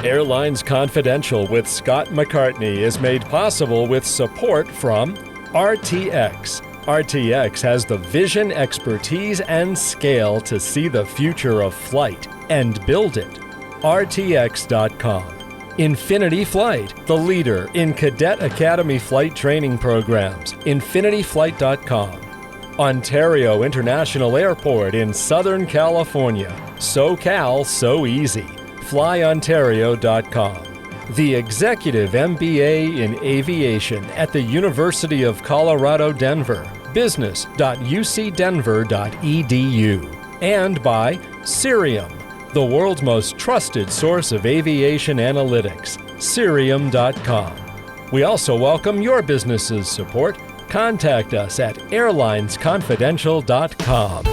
Airlines Confidential with Scott McCartney is made possible with support from RTX. RTX has the vision, expertise, and scale to see the future of flight and build it. RTX.com. Infinity Flight, the leader in Cadet Academy flight training programs. InfinityFlight.com. Ontario International Airport in Southern California. SoCal So Easy. FlyOntario.com. The Executive MBA in Aviation at the University of Colorado Denver. Business.ucdenver.edu. And by Cirium, the world's most trusted source of aviation analytics. Cirium.com. We also welcome your business's support. Contact us at airlinesconfidential.com.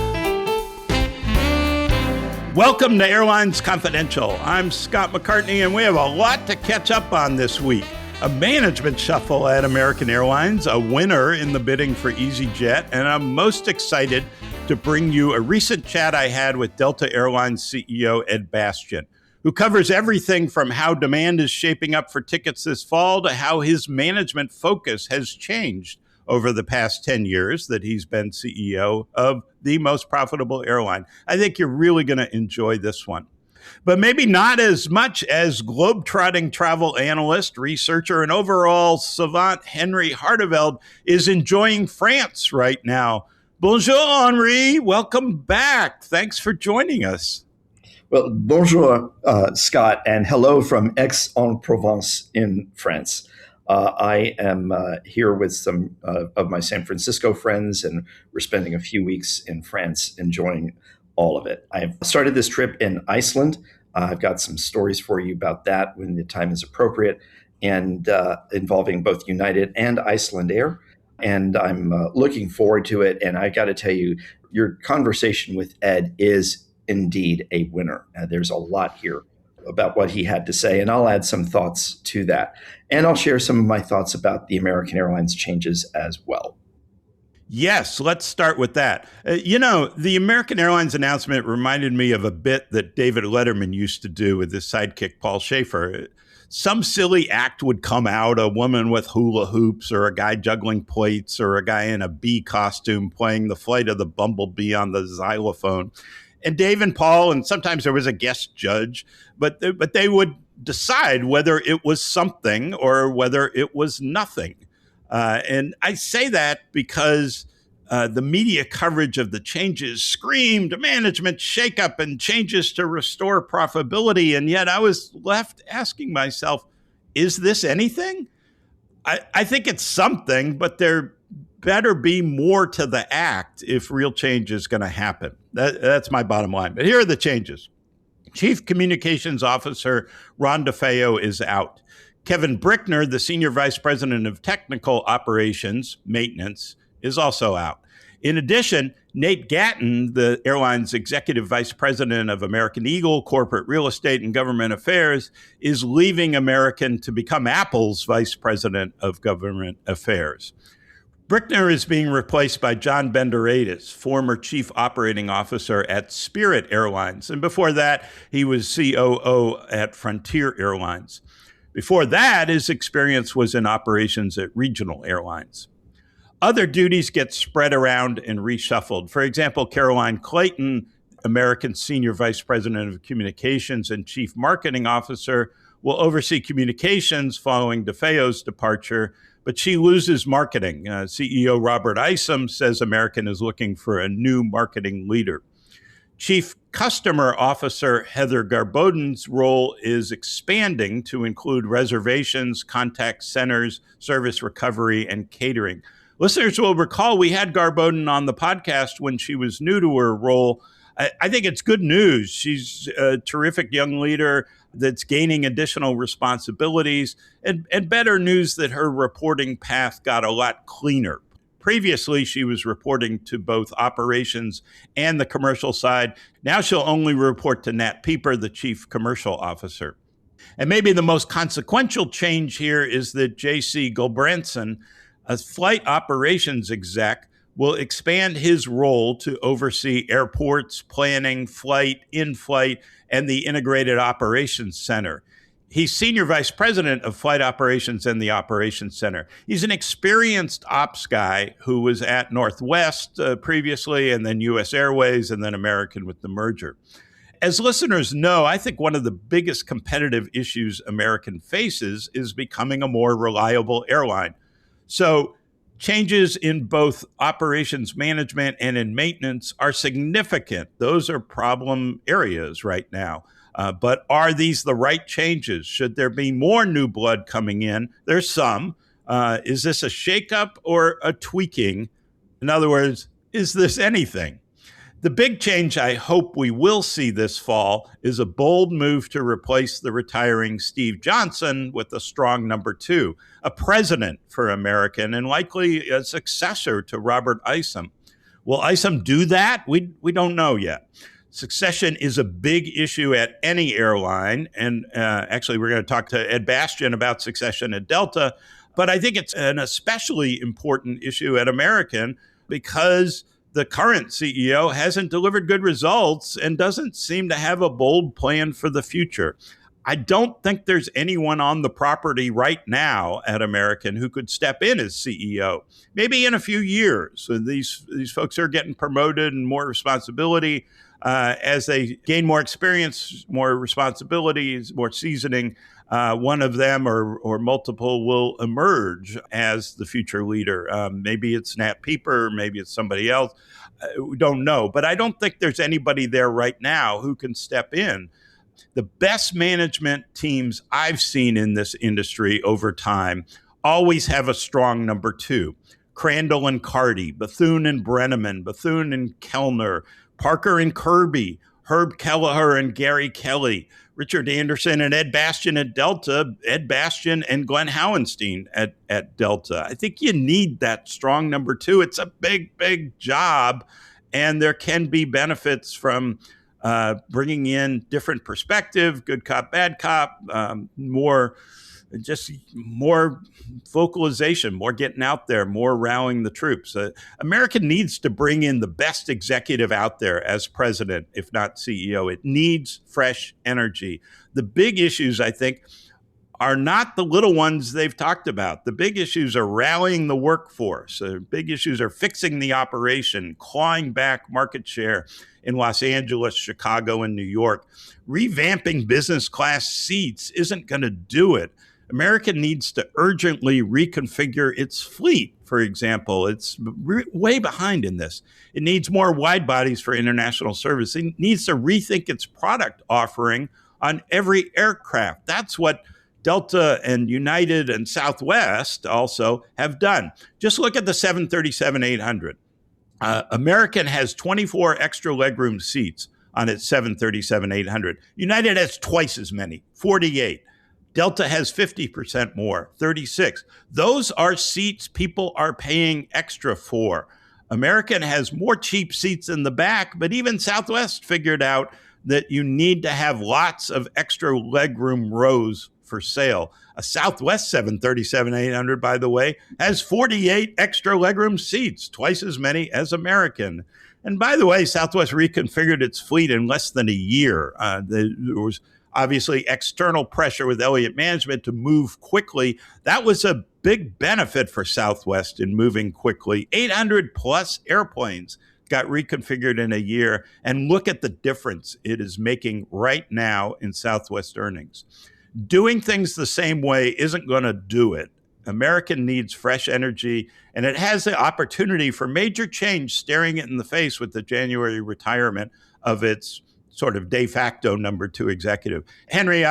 Welcome to Airlines Confidential. I'm Scott McCartney, and we have a lot to catch up on this week. A management shuffle at American Airlines, a winner in the bidding for EasyJet, and I'm most excited to bring you a recent chat I had with Delta Airlines CEO Ed Bastian, who covers everything from how demand is shaping up for tickets this fall to how his management focus has changed over the past 10 years that he's been CEO of the most profitable airline. I think you're really going to enjoy this one. But maybe not as much as globe-trotting travel analyst, researcher, and overall savant Henry Harteveldt is enjoying France right now. Bonjour, Henri. Welcome back. Thanks for joining us. Well, bonjour, Scott, and hello from Aix-en-Provence in France. I am here with some of my San Francisco friends, and we're spending a few weeks in France enjoying all of it. I've started this trip in Iceland. I've got some stories for you about that when the time is appropriate, and involving both United and Iceland Air. And I'm looking forward to it. And I got to tell you, your conversation with Ed is indeed a winner. There's a lot here about what he had to say, and I'll add some thoughts to that. And I'll share some of my thoughts about the American Airlines changes as well. Yes, let's start with that. The American Airlines announcement reminded me of a bit that David Letterman used to do with his sidekick, Paul Schaefer. Some silly act would come out, a woman with hula hoops, or a guy juggling plates, or a guy in a bee costume playing the flight of the bumblebee on the xylophone. And Dave and Paul, and sometimes there was a guest judge, but they would decide whether it was something or whether it was nothing. And I say that because the media coverage of the changes screamed management shakeup and changes to restore profitability. And yet I was left asking myself, is this anything? I think it's something, but there better be more to the act if real change is going to happen. That's my bottom line. But here are the changes. Chief Communications Officer Ron DeFeo is out. Kevin Brickner, the Senior Vice President of Technical Operations, Maintenance, is also out. In addition, Nate Gatton, the airline's Executive Vice President of American Eagle, Corporate Real Estate and Government Affairs, is leaving American to become Apple's Vice President of Government Affairs. Brickner is being replaced by John Benderadis, former Chief Operating Officer at Spirit Airlines. And before that, he was COO at Frontier Airlines. Before that, his experience was in operations at regional airlines. Other duties get spread around and reshuffled. For example, Caroline Clayton, American Senior Vice President of Communications and Chief Marketing Officer, will oversee communications following DeFeo's departure, but she loses marketing. CEO Robert Isom says American is looking for a new marketing leader. Chief Customer Officer Heather Garbodin's role is expanding to include reservations, contact centers, service recovery, and catering. Listeners will recall we had Garbodin on the podcast when she was new to her role. I think it's good news. She's a terrific young leader that's gaining additional responsibilities, and better news that her reporting path got a lot cleaner. Previously, she was reporting to both operations and the commercial side. Now she'll only report to Nat Pieper, the Chief Commercial Officer. And maybe the most consequential change here is that J.C. Gulbranson, a flight operations exec, will expand his role to oversee airports, planning, flight, in-flight, and the Integrated Operations Center. He's senior vice president of flight operations and the operations center. He's an experienced ops guy who was at Northwest previously, and then U.S. Airways, and then American with the merger. As listeners know, I think one of the biggest competitive issues American faces is becoming a more reliable airline. So changes in both operations management and in maintenance are significant. Those are problem areas right now. But are these the right changes? Should there be more new blood coming in? There's some. Is this a shakeup or a tweaking? In other words, is this anything? The big change I hope we will see this fall is a bold move to replace the retiring Steve Johnson with a strong number two, a president for American and likely a successor to Robert Isom. Will Isom do that? We don't know yet. Succession is a big issue at any airline. And actually, we're going to talk to Ed Bastian about succession at Delta. But I think it's an especially important issue at American because the current CEO hasn't delivered good results and doesn't seem to have a bold plan for the future. I don't think there's anyone on the property right now at American who could step in as CEO. Maybe in a few years. So these folks are getting promoted and more responsibility. As they gain more experience, more responsibilities, more seasoning, one of them or multiple will emerge as the future leader. Maybe it's Nat Pieper, maybe it's somebody else. We don't know. But I don't think there's anybody there right now who can step in. The best management teams I've seen in this industry over time always have a strong number two. Crandall and Carty, Bethune and Brenneman, Bethune and Kellner, Parker and Kirby, Herb Kelleher and Gary Kelly, Richard Anderson and Ed Bastian at Delta, Ed Bastian and Glenn Howenstein at Delta. I think you need that strong number two. It's a big, big job, and there can be benefits from bringing in different perspective, good cop, bad cop, more vocalization, more getting out there, more rallying the troops. America needs to bring in the best executive out there as president, if not CEO. It needs fresh energy. The big issues, I think, are not the little ones they've talked about. The big issues are rallying the workforce. The big issues are fixing the operation, clawing back market share in Los Angeles, Chicago, and New York. Revamping business class seats isn't going to do it. America needs to urgently reconfigure its fleet, for example. It's way behind in this. It needs more wide bodies for international service. It needs to rethink its product offering on every aircraft. That's what Delta and United and Southwest also have done. Just look at the 737-800. American has 24 extra legroom seats on its 737-800. United has twice as many, 48. Delta has 50% more, 36. Those are seats people are paying extra for. American has more cheap seats in the back, but even Southwest figured out that you need to have lots of extra legroom rows for sale. A Southwest 737-800, by the way, has 48 extra legroom seats, twice as many as American. And by the way, Southwest reconfigured its fleet in less than a year. There was obviously external pressure with Elliott Management to move quickly. That was a big benefit for Southwest in moving quickly. 800 plus airplanes got reconfigured in a year. And look at the difference it is making right now in Southwest earnings. Doing things the same way isn't going to do it. American needs fresh energy, and it has the opportunity for major change staring it in the face with the January retirement of its sort of de facto number two executive. Henry,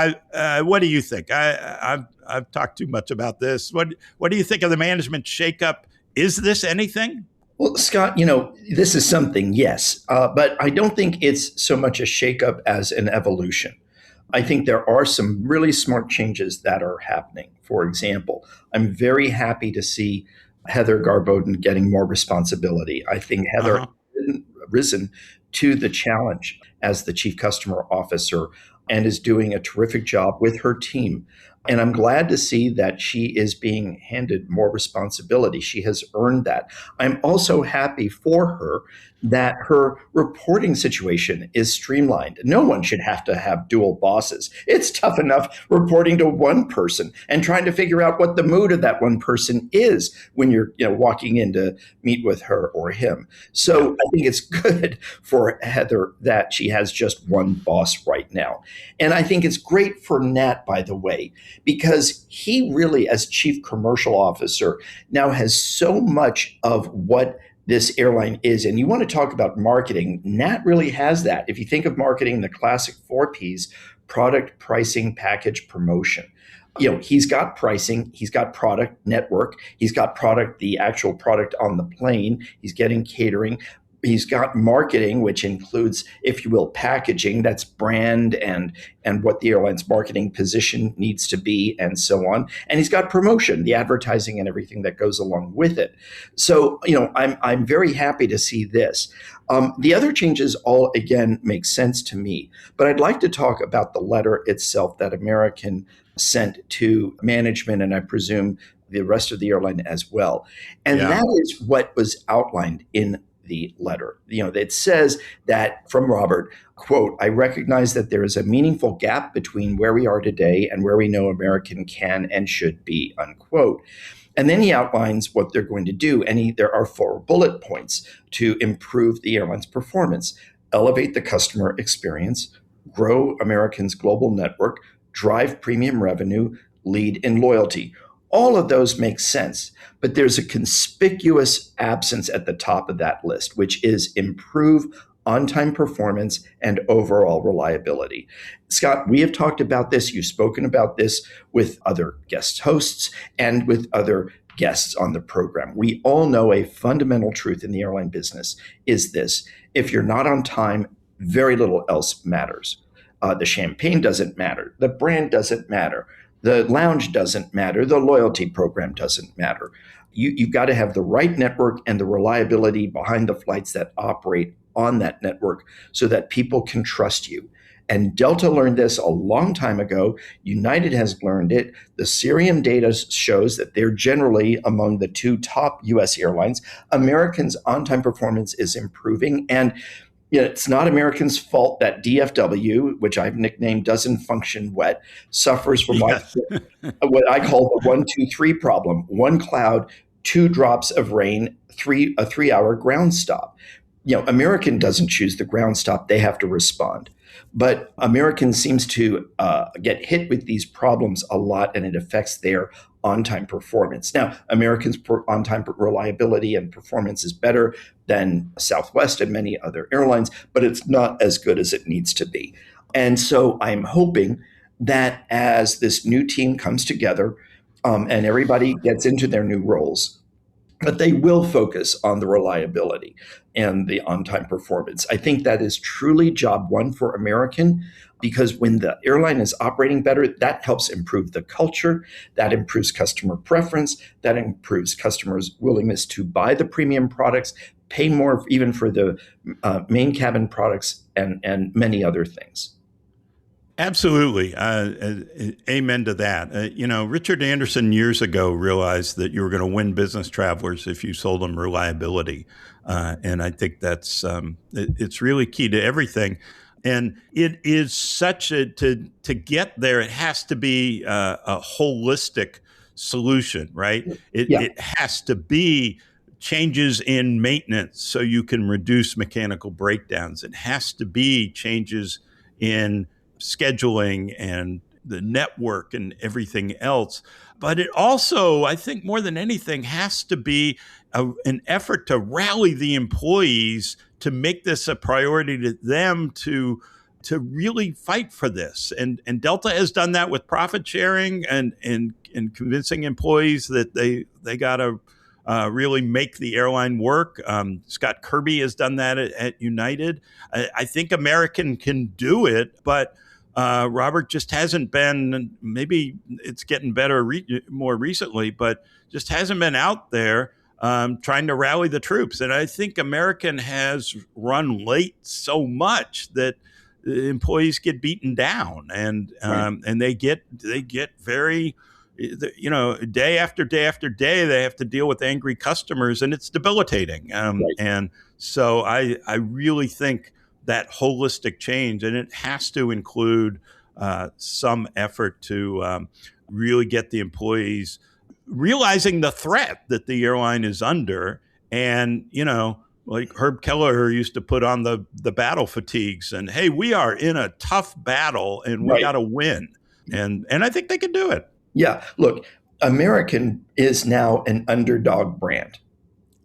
what do you think? I've talked too much about this. What do you think of the management shakeup? Is this anything? Well, Scott, this is something, yes, but I don't think it's so much a shakeup as an evolution. I think there are some really smart changes that are happening. For example, I'm very happy to see Heather Garboden getting more responsibility. I think Heather has risen to the challenge as the chief customer officer. and is doing a terrific job with her team. And I'm glad to see that she is being handed more responsibility. She has earned that. I'm also happy for her that her reporting situation is streamlined. No one should have to have dual bosses. It's tough enough reporting to one person and trying to figure out what the mood of that one person is when you're walking in to meet with her or him. So I think it's good for Heather that she has just one boss right now. And I think it's great for Nat, by the way, because he really, as chief commercial officer, now has so much of what this airline is. And you want to talk about marketing, Nat really has that. If you think of marketing, the classic 4Ps: product, pricing, package, promotion. He's got pricing, he's got product, network, he's got product, the actual product on the plane, he's getting catering. He's got marketing, which includes, if you will, packaging, that's brand and what the airline's marketing position needs to be, and so on. And he's got promotion, the advertising and everything that goes along with it. So, I'm very happy to see this. The other changes all, again, make sense to me. But I'd like to talk about the letter itself that American sent to management, and I presume the rest of the airline as well. And that is what was outlined in the letter. It says that, from Robert, quote, "I recognize that there is a meaningful gap between where we are today and where we know American can and should be," unquote. And then he outlines what they're going to do. And there are 4 bullet points to improve the airline's performance: elevate the customer experience, grow American's global network, drive premium revenue, lead in loyalty. All of those make sense, but there's a conspicuous absence at the top of that list, which is improve on-time performance and overall reliability. Scott, we have talked about this. You've spoken about this with other guest hosts and with other guests on the program. We all know a fundamental truth in the airline business is this: if you're not on time, very little else matters. The champagne doesn't matter. The brand doesn't matter. The lounge doesn't matter. The loyalty program doesn't matter. You've got to have the right network and the reliability behind the flights that operate on that network so that people can trust you. And Delta learned this a long time ago. United has learned it. The Cirium data shows that they're generally among the 2 top U.S. airlines. Americans' on-time performance is improving. And it's not Americans' fault that DFW, which I've nicknamed doesn't function wet, suffers from what I call the 1-2-3 problem: 1 cloud, 2 drops of rain, a 3-hour ground stop. American doesn't choose the ground stop; they have to respond. But American seems to get hit with these problems a lot, and it affects their on-time performance. Now, American's on-time reliability and performance is better than Southwest and many other airlines, but it's not as good as it needs to be. And so I'm hoping that as this new team comes together and everybody gets into their new roles, but they will focus on the reliability and the on-time performance. I think that is truly job one for American, because when the airline is operating better, that helps improve the culture, that improves customer preference, that improves customers' willingness to buy the premium products, pay more even for the main cabin products, and many other things. Absolutely. Amen to that. Richard Anderson years ago realized that you were going to win business travelers if you sold them reliability. And I think that's it's really key to everything. And it is to get there, it has to be a holistic solution, right? It has to be changes in maintenance so you can reduce mechanical breakdowns. It has to be changes in scheduling and the network and everything else. But it also, I think more than anything, has to be an effort to rally the employees to make this a priority to them to really fight for this. And Delta has done that with profit sharing and convincing employees that they got to really make the airline work. Scott Kirby has done that at United. I think American can do it, but Robert just hasn't been, maybe it's getting better more recently, but just hasn't been out there trying to rally the troops. And I think American has run late so much that the employees get beaten down, and they get very, day after day after day, they have to deal with angry customers, and it's debilitating. And so I really think that holistic change, and it has to include some effort to really get the employees realizing the threat that the airline is under. And, like Herb Kelleher used to put on the battle fatigues and, hey, we are in a tough battle and we got to win. And I think they can do it. Yeah. Look, American is now an underdog brand,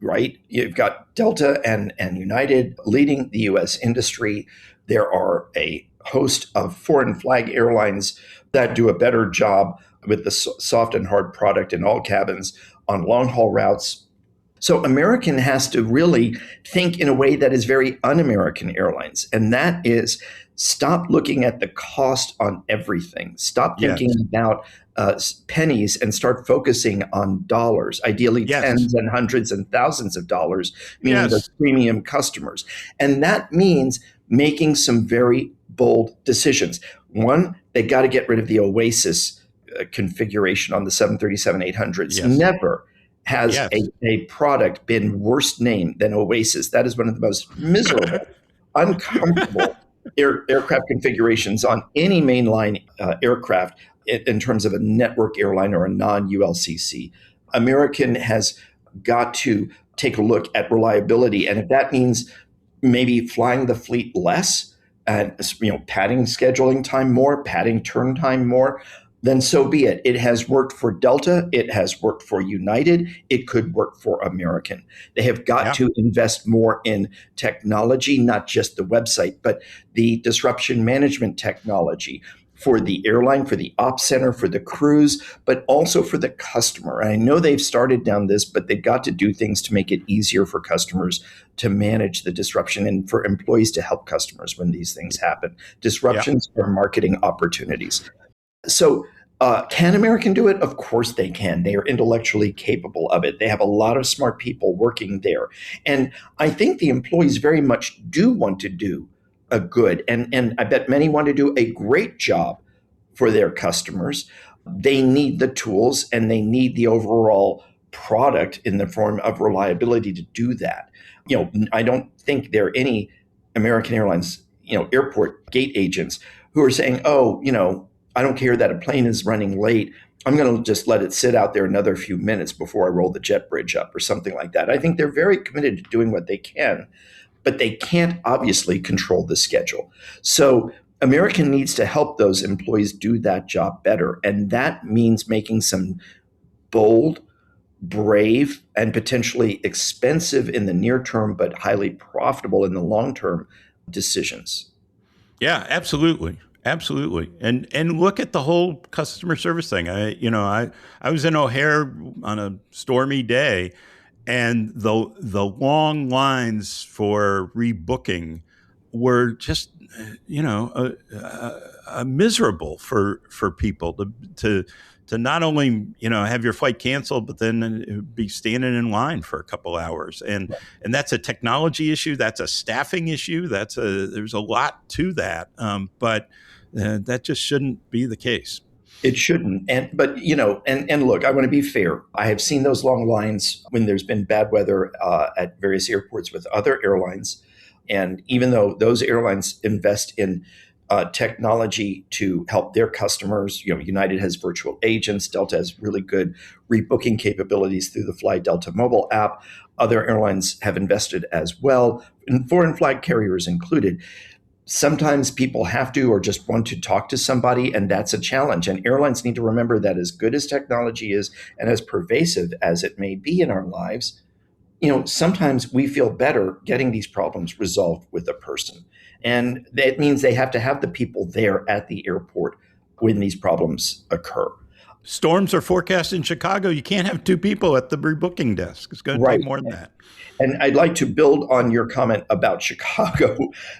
right? You've got Delta and United leading the U.S. industry. There are a host of foreign flag airlines that do a better job with the soft and hard product in all cabins on long haul routes. So American has to really think in a way that is very un-American Airlines. And that is stop looking at the cost on everything. Stop thinking about pennies and start focusing on dollars, ideally tens and hundreds and thousands of dollars, meaning the premium customers. And that means making some very bold decisions. One, they got to get rid of the Oasis configuration on the 737-800s. Never has a product been worse named than Oasis. That is one of the most miserable, uncomfortable aircraft configurations on any mainline aircraft in terms of a network airline or a non-ULCC. American has got to take a look at reliability. And if that means maybe flying the fleet less and padding scheduling time more, padding turn time more, then so be it. It has worked for Delta. It has worked for United. It could work for American. They have got to invest more in technology, not just the website, but the disruption management technology for the airline, for the ops center, for the crews, but also for the customer. And I know they've started down this, but they've got to do things to make it easier for customers to manage the disruption and for employees to help customers when these things happen. Disruptions are marketing opportunities. So can American do it? Of course they can. They are intellectually capable of it. They have a lot of smart people working there. And I think the employees very much do want to do a good, and I bet many want to do a great job for their customers. They need the tools and they need the overall product in the form of reliability to do that. I don't think there are any American Airlines, airport gate agents who are saying, I don't care that a plane is running late. I'm going to just let it sit out there another few minutes before I roll the jet bridge up or something like that. I think they're very committed to doing what they can, but they can't obviously control the schedule. So American needs to help those employees do that job better. And that means making some bold, brave, and potentially expensive in the near term, but highly profitable in the long term decisions. Yeah, absolutely. Absolutely. And look at the whole customer service thing. I was in O'Hare on a stormy day, and the long lines for rebooking were just, miserable for people to not only, have your flight canceled, but then be standing in line for a couple hours. And that's a technology issue. That's a staffing issue. There's a lot to that. But that just shouldn't be the case. It shouldn't. But look, I want to be fair. I have seen those long lines when there's been bad weather at various airports with other airlines. And even though those airlines invest in technology to help their customers, United has virtual agents, Delta has really good rebooking capabilities through the Fly Delta mobile app. Other airlines have invested as well, and foreign flag carriers included. Sometimes people have to or just want to talk to somebody, and that's a challenge. And airlines need to remember that as good as technology is and as pervasive as it may be in our lives, sometimes we feel better getting these problems resolved with a person. And that means they have to have the people there at the airport when these problems occur. Storms are forecast in Chicago. You can't have two people at the rebooking desk. It's going to take more than that. And I'd like to build on your comment about Chicago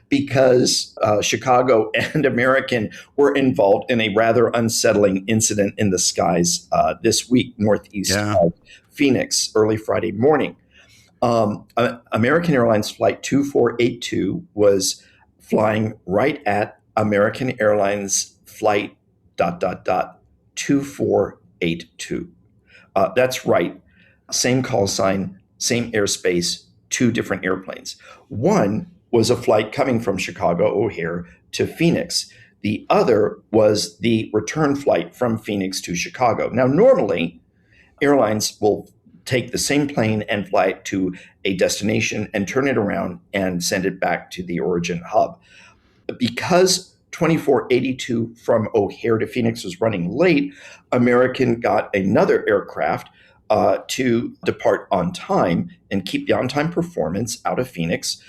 because Chicago and American were involved in a rather unsettling incident in the skies this week, northeast of Phoenix, early Friday morning. American Airlines Flight 2482 was flying right at American Airlines flight ... 2482. That's right. Same call sign, same airspace, two different airplanes. One was a flight coming from Chicago O'Hare to Phoenix. The other was the return flight from Phoenix to Chicago. Now, normally, airlines will take the same plane and fly it to a destination and turn it around and send it back to the origin hub. Because 2482 from O'Hare to Phoenix was running late, American got another aircraft to depart on time and keep the on-time performance out of Phoenix,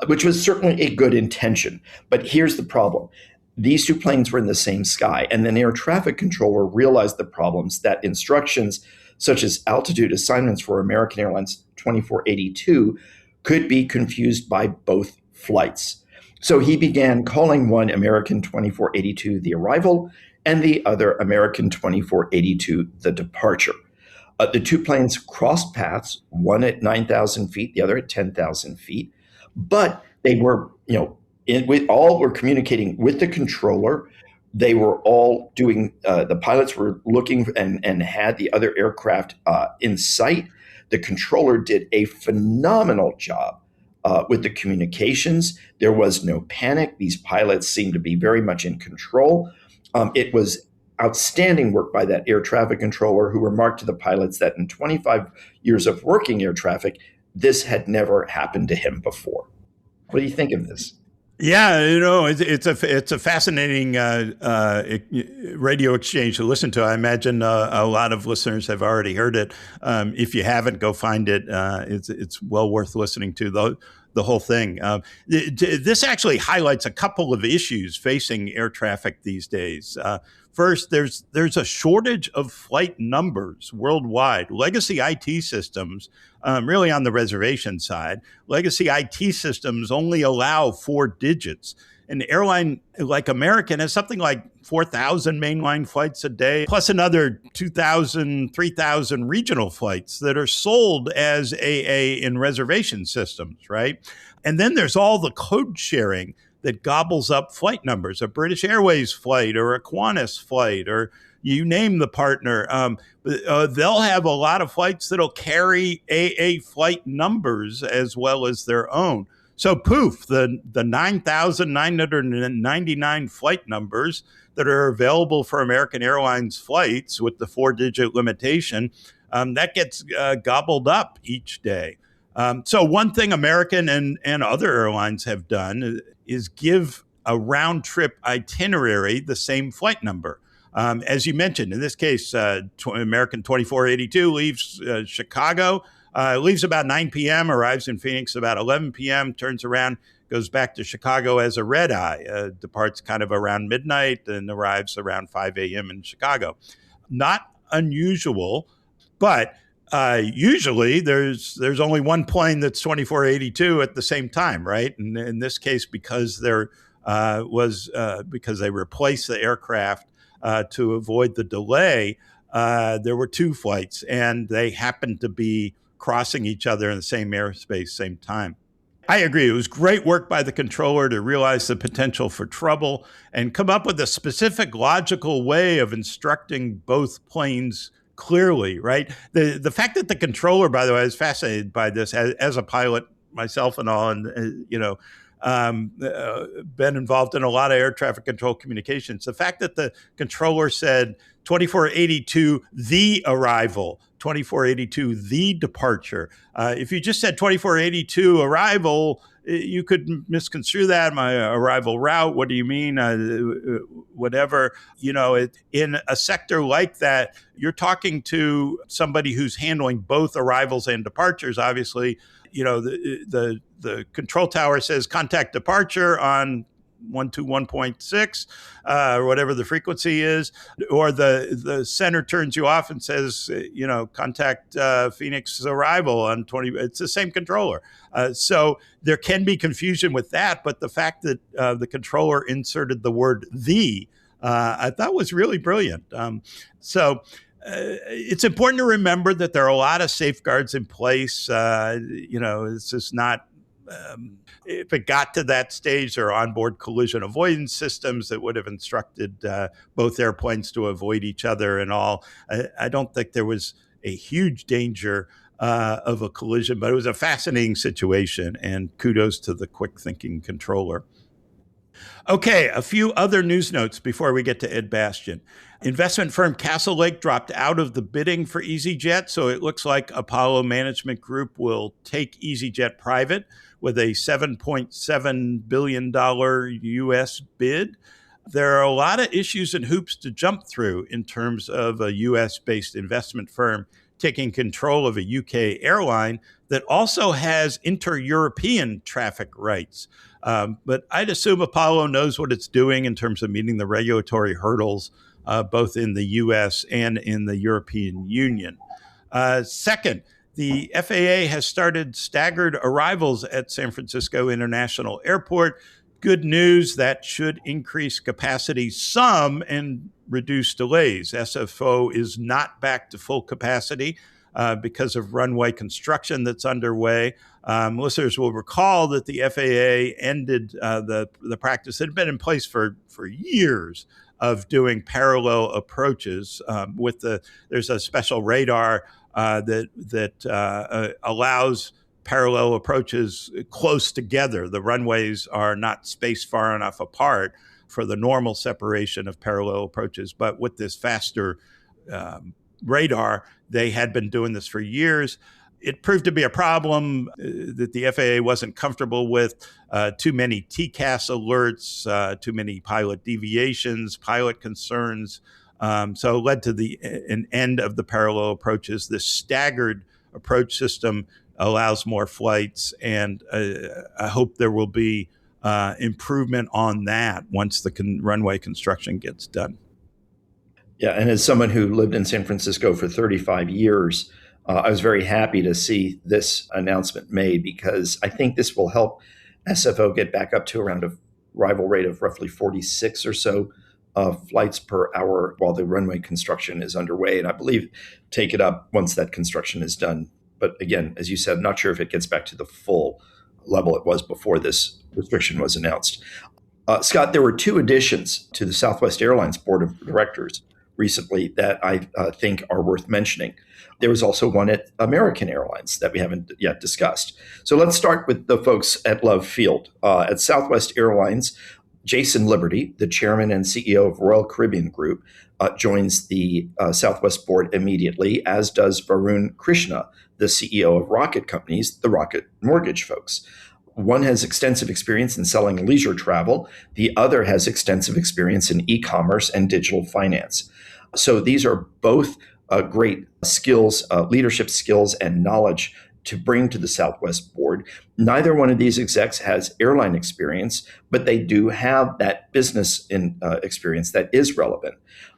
which was certainly a good intention. But here's the problem. These two planes were in the same sky, and an air traffic controller realized the problems that instructions such as altitude assignments for American Airlines 2482 could be confused by both flights. So he began calling one American 2482 the arrival and the other American 2482 the departure. The two planes crossed paths, one at 9,000 feet, the other at 10,000 feet, but they were, we all were communicating with the controller. They were all doing, the pilots were looking and had the other aircraft in sight. The controller did a phenomenal job with the communications. There was no panic. These pilots seemed to be very much in control. It was outstanding work by that air traffic controller, who remarked to the pilots that in 25 years of working air traffic, this had never happened to him before. What do you think of this? Yeah, it's a fascinating radio exchange to listen to. I imagine a lot of listeners have already heard it. If you haven't, go find it. It's well worth listening to the whole thing. This actually highlights a couple of issues facing air traffic these days. First, there's a shortage of flight numbers worldwide. Legacy IT systems, really on the reservation side, legacy IT systems only allow 4 digits. An airline like American has something like 4,000 mainline flights a day, plus another 2,000, 3,000 regional flights that are sold as AA in reservation systems, right? And then there's all the code sharing that gobbles up flight numbers, a British Airways flight or a Qantas flight, or you name the partner. They'll have a lot of flights that'll carry AA flight numbers as well as their own. So poof, the 9,999 flight numbers that are available for American Airlines flights with the 4-digit limitation, that gets gobbled up each day. So one thing American and other airlines have done is give a round trip itinerary the same flight number. As you mentioned, in this case, American 2482 leaves Chicago, leaves about 9 p.m., arrives in Phoenix about 11 p.m., turns around, goes back to Chicago as a red eye, departs kind of around midnight and arrives around 5 a.m. in Chicago. Not unusual, but usually there's only one plane that's 2482 at the same time, right? And in this case, because because they replaced the aircraft to avoid the delay, there were 2 flights, and they happened to be crossing each other in the same airspace, same time. I agree. It was great work by the controller to realize the potential for trouble and come up with a specific logical way of instructing both planes clearly, right? The fact that the controller, by the way, I was fascinated by this as a pilot myself and all, and been involved in a lot of air traffic control communications. The fact that the controller said 2482 the arrival, 2482 the departure. If you just said 2482 arrival, you could misconstrue that. My arrival route, what do you mean? Whatever. In a sector like that, you're talking to somebody who's handling both arrivals and departures, obviously. The control tower says contact departure on 121.6, or whatever the frequency is, or the center turns you off and says, contact Phoenix arrival on 20. It's the same controller. So there can be confusion with that, but the fact that the controller inserted the word "the," I thought was really brilliant. It's important to remember that there are a lot of safeguards in place. This is not if it got to that stage, there are onboard collision avoidance systems that would have instructed both airplanes to avoid each other and all. I don't think there was a huge danger of a collision, but it was a fascinating situation, and kudos to the quick thinking controller. Okay, a few other news notes before we get to Ed Bastian. Investment firm Castle Lake dropped out of the bidding for EasyJet, so it looks like Apollo Management Group will take EasyJet private with a $7.7 billion U.S. bid. There are a lot of issues and hoops to jump through in terms of a U.S.-based investment firm taking control of a UK airline that also has inter-European traffic rights. But I'd assume Apollo knows what it's doing in terms of meeting the regulatory hurdles, both in the U.S. and in the European Union. Second, the FAA has started staggered arrivals at San Francisco International Airport. Good news, that should increase capacity some and reduce delays. SFO is not back to full capacity because of runway construction that's underway. Listeners will recall that the FAA ended the practice that had been in place for years of doing parallel approaches. There's a special radar that allows parallel approaches close together. The runways are not spaced far enough apart for the normal separation of parallel approaches. But with this faster radar, they had been doing this for years. It proved to be a problem that the FAA wasn't comfortable with. Too many TCAS alerts, too many pilot deviations, pilot concerns. So it led to an end of the parallel approaches. This staggered approach system allows more flights, and I hope there will be improvement on that once the runway construction gets done. Yeah, and as someone who lived in San Francisco for 35 years, I was very happy to see this announcement made, because I think this will help SFO get back up to around a arrival rate of roughly 46 or so flights per hour while the runway construction is underway. And I believe take it up once that construction is done. But again, as you said, not sure if it gets back to the full level it was before this restriction was announced. Scott, there were two additions to the Southwest Airlines Board of Directors recently that I think are worth mentioning. There was also one at American Airlines that we haven't yet discussed. So let's start with the folks at Love Field. At Southwest Airlines, Jason Liberty, the chairman and CEO of Royal Caribbean Group, joins the Southwest board immediately, as does Varun Krishna, the CEO of Rocket Companies, the Rocket Mortgage folks. One has extensive experience in selling leisure travel. The other has extensive experience in e-commerce and digital finance. So these are both great skills, leadership skills and knowledge to bring to the Southwest board. Neither one of these execs has airline experience, but they do have that business experience that is relevant.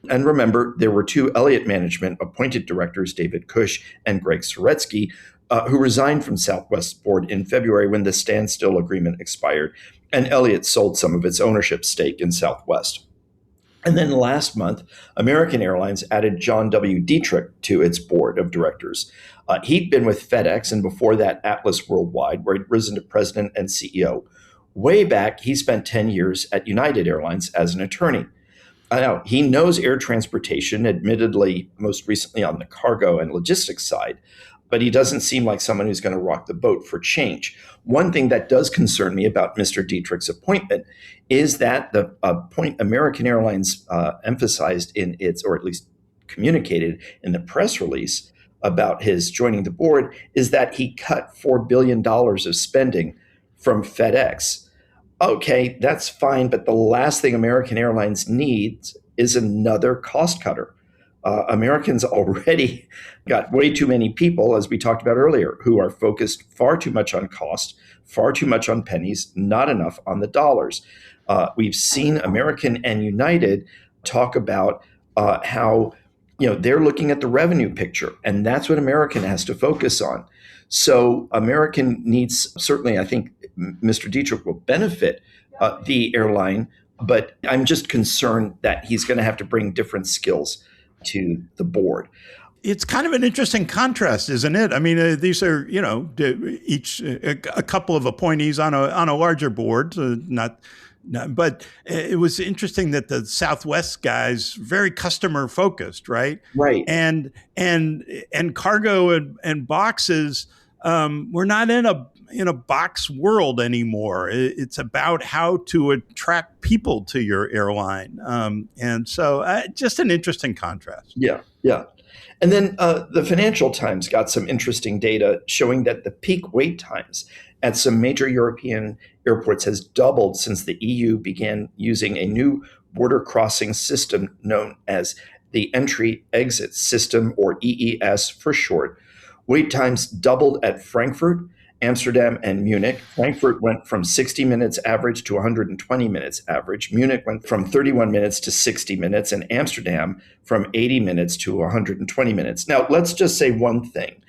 And remember, there were two Elliott Management appointed directors, David Cush and Greg Soretsky, who resigned from Southwest board in February when the standstill agreement expired, and Elliott sold some of its ownership stake in Southwest. And then last month, American Airlines added John W. Dietrich to its board of directors. He'd been with FedEx and before that Atlas Worldwide, where he'd risen to president and CEO. Way back, he spent 10 years at United Airlines as an attorney. Now, he knows air transportation, admittedly, most recently on the cargo and logistics side, but he doesn't seem like someone who's going to rock the boat for change. One thing that does concern me about Mr. Dietrich's appointment is that the point American Airlines emphasized in its, or at least communicated in the press release about his joining the board, is that he cut $4 billion of spending from FedEx. Okay, that's fine, but the last thing American Airlines needs is another cost cutter. Americans already got way too many people, as we talked about earlier, who are focused far too much on cost, far too much on pennies, not enough on the dollars. We've seen American and United talk about how they're looking at the revenue picture, and that's what American has to focus on. So American needs, certainly, I think Mr. Dietrich will benefit the airline, but I'm just concerned that he's going to have to bring different skills to the board. It's kind of an interesting contrast, isn't it? I mean, these are, each a couple of appointees on a larger board, but it was interesting that the Southwest guys very customer focused, right? Right. And cargo and boxes, we're not in a box world anymore. It's about how to attract people to your airline, and so just an interesting contrast. Yeah. And then the Financial Times got some interesting data showing that the peak wait times at some major European airports has doubled since the EU began using a new border crossing system known as the Entry-Exit System, or EES for short. Wait times doubled at Frankfurt, Amsterdam, and Munich. Frankfurt went from 60 minutes average to 120 minutes average. Munich went from 31 minutes to 60 minutes, and Amsterdam from 80 minutes to 120 minutes. Now, let's just say one thing.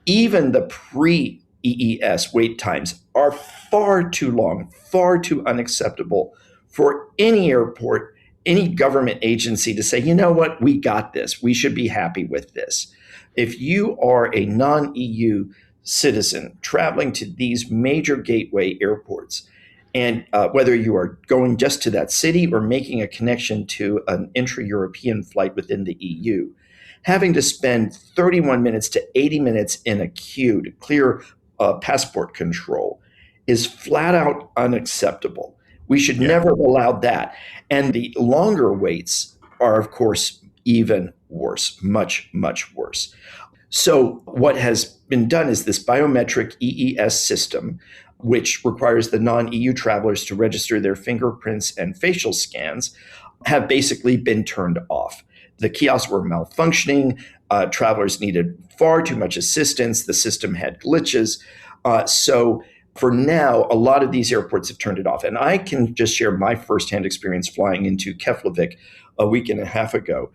Even the pre-EES wait times are far too long, far too unacceptable for any airport, any government agency to say, you know what, we got this. We should be happy with this. If you are a non-EU citizen traveling to these major gateway airports, and whether you are going just to that city or making a connection to an intra-European flight within the EU, having to spend 31 minutes to 80 minutes in a queue to clear passport control is flat out unacceptable. We should never have allowed that. And the longer waits are, of course, even worse, much, much worse. So what has been done is this biometric EES system, which requires the non-EU travelers to register their fingerprints and facial scans, have basically been turned off. The kiosks were malfunctioning. Travelers needed far too much assistance. The system had glitches. So for now, a lot of these airports have turned it off. And I can just share my firsthand experience flying into Keflavik a week and a half ago.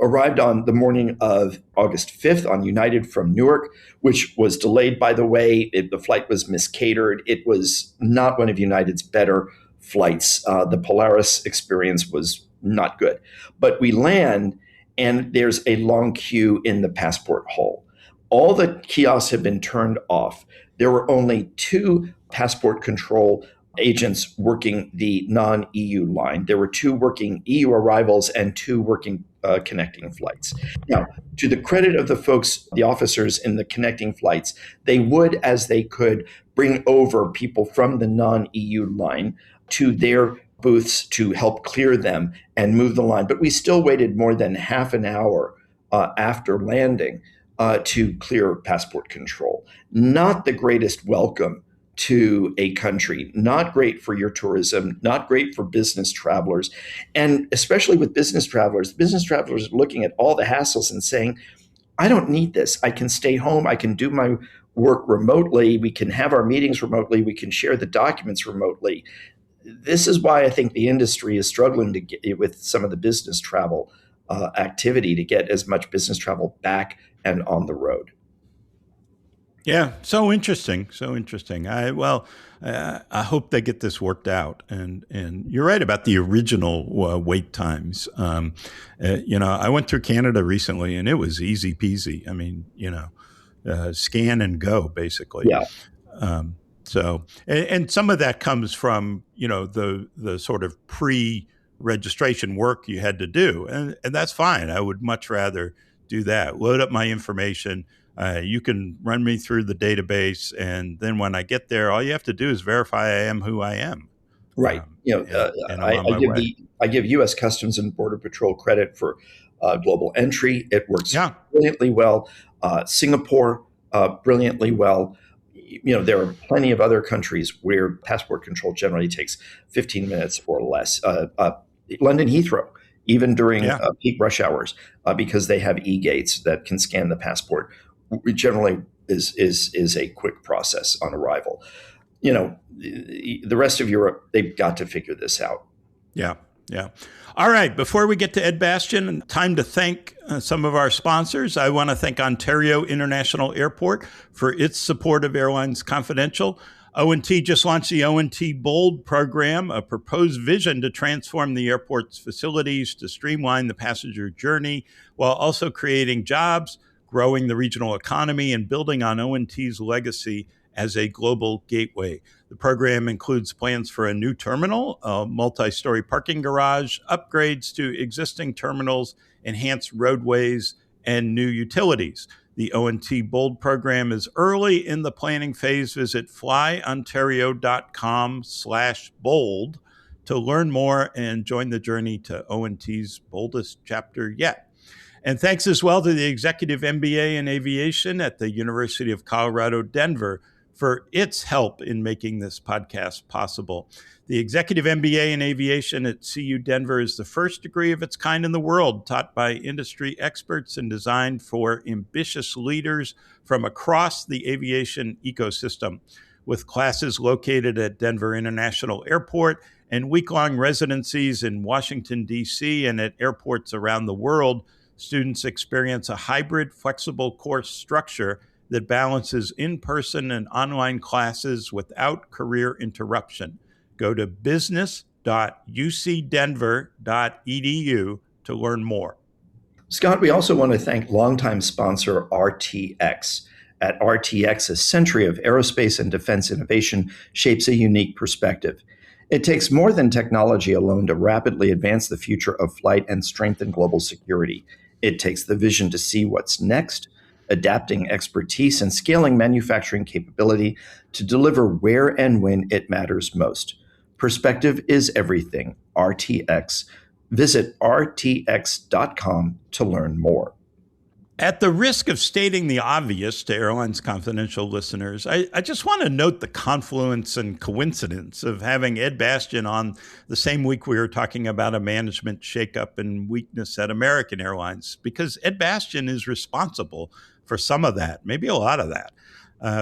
Arrived on the morning of August 5th on United from Newark, which was delayed, by the way. The flight was miscatered. It was not one of United's better flights. The Polaris experience was not good. But we land, and there's a long queue in the passport hall. All the kiosks have been turned off. There were only 2 passport control agents working the non-EU line. There were 2 working EU arrivals and 2 working connecting flights. Now, to the credit of the folks, the officers in the connecting flights, they would, as they could, bring over people from the non-EU line to their booths to help clear them and move the line. But we still waited more than half an hour after landing to clear passport control. Not the greatest welcome to a country, not great for your tourism, not great for business travelers. And especially with business travelers are looking at all the hassles and saying, I don't need this. I can stay home. I can do my work remotely. We can have our meetings remotely. We can share the documents remotely. This is why I think the industry is struggling to get with some of the business travel activity to get as much business travel back and on the road. Yeah, so interesting. I hope they get this worked out. And you're right about the original wait times. I went through Canada recently, and it was easy peasy. I mean, scan and go, basically. Yeah. So some of that comes from the sort of pre-registration work you had to do, and that's fine. I would much rather do that. Load up my information. You can run me through the database, and then when I get there, all you have to do is verify I am who I am. Right. I give U.S. Customs and Border Patrol credit for global entry. It works brilliantly well. Singapore, brilliantly well. There are plenty of other countries where passport control generally takes 15 minutes or less. London Heathrow, even during peak rush hours, because they have e-gates that can scan the passport. It generally is a quick process on arrival. The rest of Europe, they've got to figure this out. Yeah. All right. Before we get to Ed Bastian, time to thank some of our sponsors. I want to thank Ontario International Airport for its support of Airlines Confidential. O&T just launched the O&T Bold program, a proposed vision to transform the airport's facilities to streamline the passenger journey while also creating jobs, growing the regional economy, and building on O&T's legacy as a global gateway. The program includes plans for a new terminal, a multi-story parking garage, upgrades to existing terminals, enhanced roadways, and new utilities. The O&T Bold program is early in the planning phase. Visit flyontario.com/bold to learn more and join the journey to O&T's boldest chapter yet. And thanks as well to the Executive MBA in Aviation at the University of Colorado, Denver, for its help in making this podcast possible. The Executive MBA in Aviation at CU Denver is the first degree of its kind in the world, taught by industry experts and designed for ambitious leaders from across the aviation ecosystem. With classes located at Denver International Airport and week-long residencies in Washington, D.C. and at airports around the world, students experience a hybrid, flexible course structure that balances in-person and online classes without career interruption. Go to business.ucdenver.edu to learn more. Scott, we also want to thank longtime sponsor RTX. At RTX, a century of aerospace and defense innovation shapes a unique perspective. It takes more than technology alone to rapidly advance the future of flight and strengthen global security. It takes the vision to see what's next, adapting expertise and scaling manufacturing capability to deliver where and when it matters most. Perspective is everything. RTX. Visit rtx.com to learn more. At the risk of stating the obvious to Airlines Confidential listeners, I just want to note the confluence and coincidence of having Ed Bastian on the same week we were talking about a management shakeup and weakness at American Airlines, because Ed Bastian is responsible for some of that, maybe a lot of that.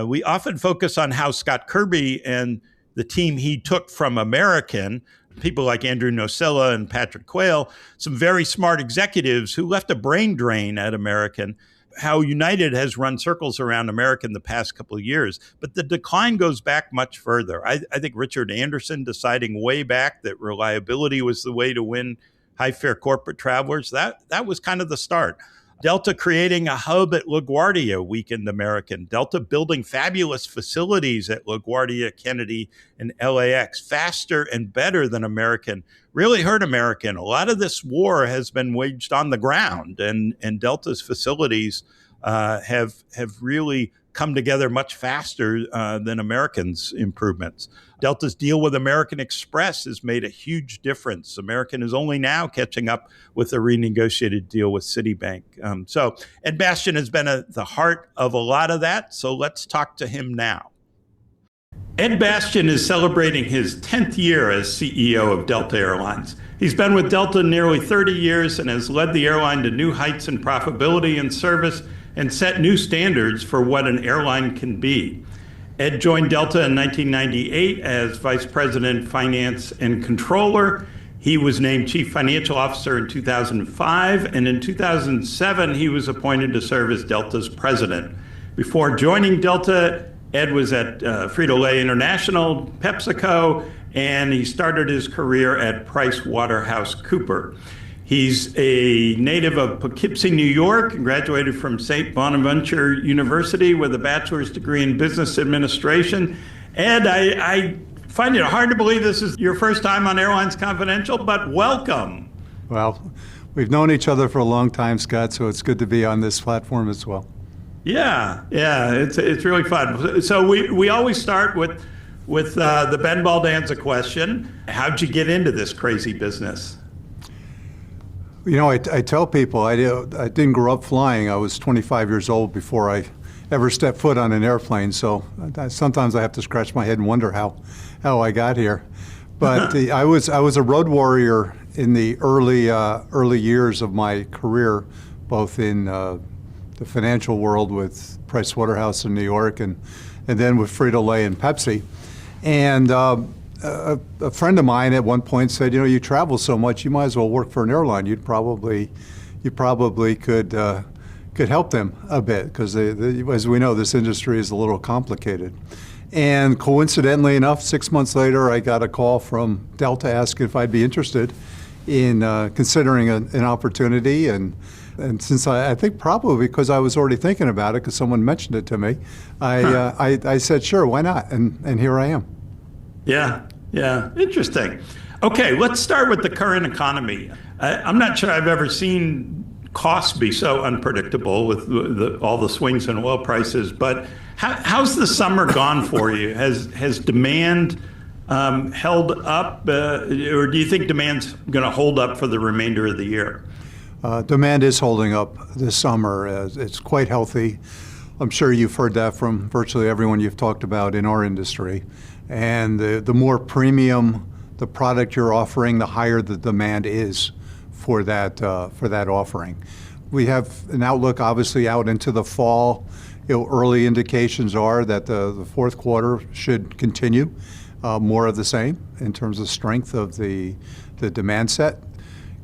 We often focus on how Scott Kirby and the team he took from American, people like Andrew Nocella and Patrick Quayle, some very smart executives who left a brain drain at American, how United has run circles around American the past couple of years. But the decline goes back much further. I think Richard Anderson deciding way back that reliability was the way to win high-fare corporate travelers, that was kind of the start. Delta creating a hub at LaGuardia weakened American. Delta building fabulous facilities at LaGuardia, Kennedy, and LAX faster and better than American really hurt American. A lot of this war has been waged on the ground, and Delta's facilities have really come together much faster than American's improvements. Delta's deal with American Express has made a huge difference. American is only now catching up with a renegotiated deal with Citibank. So Ed Bastian has been at the heart of a lot of that. So let's talk to him now. Ed Bastian is celebrating his 10th year as CEO of Delta Airlines. He's been with Delta nearly 30 years and has led the airline to new heights in profitability and service and set new standards for what an airline can be. Ed joined Delta in 1998 as Vice President, Finance and Controller. He was named Chief Financial Officer in 2005, and in 2007, he was appointed to serve as Delta's President. Before joining Delta, Ed was at Frito-Lay International, PepsiCo, and he started his career at PricewaterhouseCoopers. He's a native of Poughkeepsie, New York, and graduated from St. Bonaventure University with a bachelor's degree in business administration. Ed, I find it hard to believe this is your first time on Airlines Confidential, but welcome. Well, we've known each other for a long time, Scott, so it's good to be on this platform as well. Yeah, it's really fun. So we always start with the Ben Baldanza question. How'd you get into this crazy business? You know, I tell people I didn't grow up flying. I was 25 years old before I ever stepped foot on an airplane. So sometimes I have to scratch my head and wonder how I got here. But I was a road warrior in the early years of my career, both in the financial world with Pricewaterhouse in New York and then with Frito-Lay and Pepsi. And a friend of mine at one point said, you travel so much, you might as well work for an airline. You probably could help them a bit because, as we know, this industry is a little complicated. And coincidentally enough, 6 months later, I got a call from Delta asking if I'd be interested in considering an opportunity. And since I think probably because I was already thinking about it, because someone mentioned it to me, I said, sure, why not? And here I am. Yeah, interesting. Okay, let's start with the current economy. I'm not sure I've ever seen costs be so unpredictable with all the swings in oil prices, but how's the summer gone for you? Has demand held up, or do you think demand's going to hold up for the remainder of the year? Demand is holding up this summer. It's quite healthy. I'm sure you've heard that from virtually everyone you've talked about in our industry. And the more premium the product you're offering, the higher the demand is for that offering. We have an outlook, obviously, out into the fall. Early indications are that the fourth quarter should continue more of the same in terms of strength of the demand set.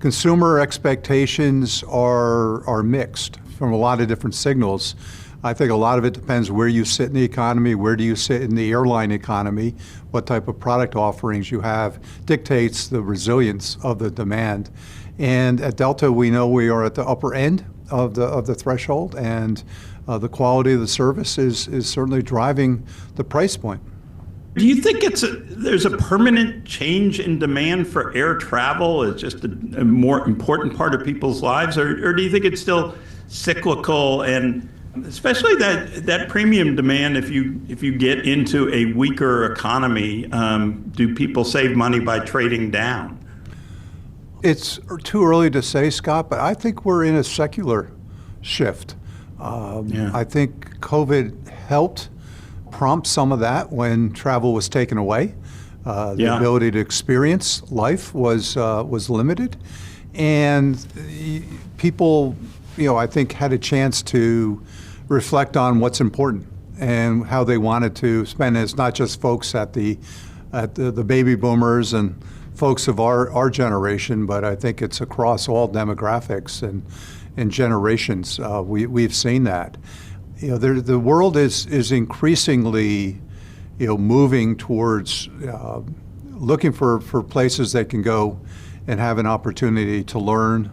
Consumer expectations are mixed from a lot of different signals. I think a lot of it depends where you sit in the economy, where do you sit in the airline economy, what type of product offerings you have dictates the resilience of the demand. And at Delta, we know we are at the upper end of the threshold, and the quality of the service is certainly driving the price point. Do you think there's a permanent change in demand for air travel? It's just a more important part of people's lives, or do you think it's still cyclical, and especially that premium demand? If you get into a weaker economy, do people save money by trading down? It's too early to say, Scott, but I think we're in a secular shift. I think COVID helped prompt some of that when travel was taken away. The ability to experience life was limited, and people, I think, had a chance to reflect on what's important and how they wanted to spend. It's not just folks at the baby boomers and folks of our generation, but I think it's across all demographics and generations. We've seen that. The world is increasingly, moving towards looking for places they can go and have an opportunity to learn,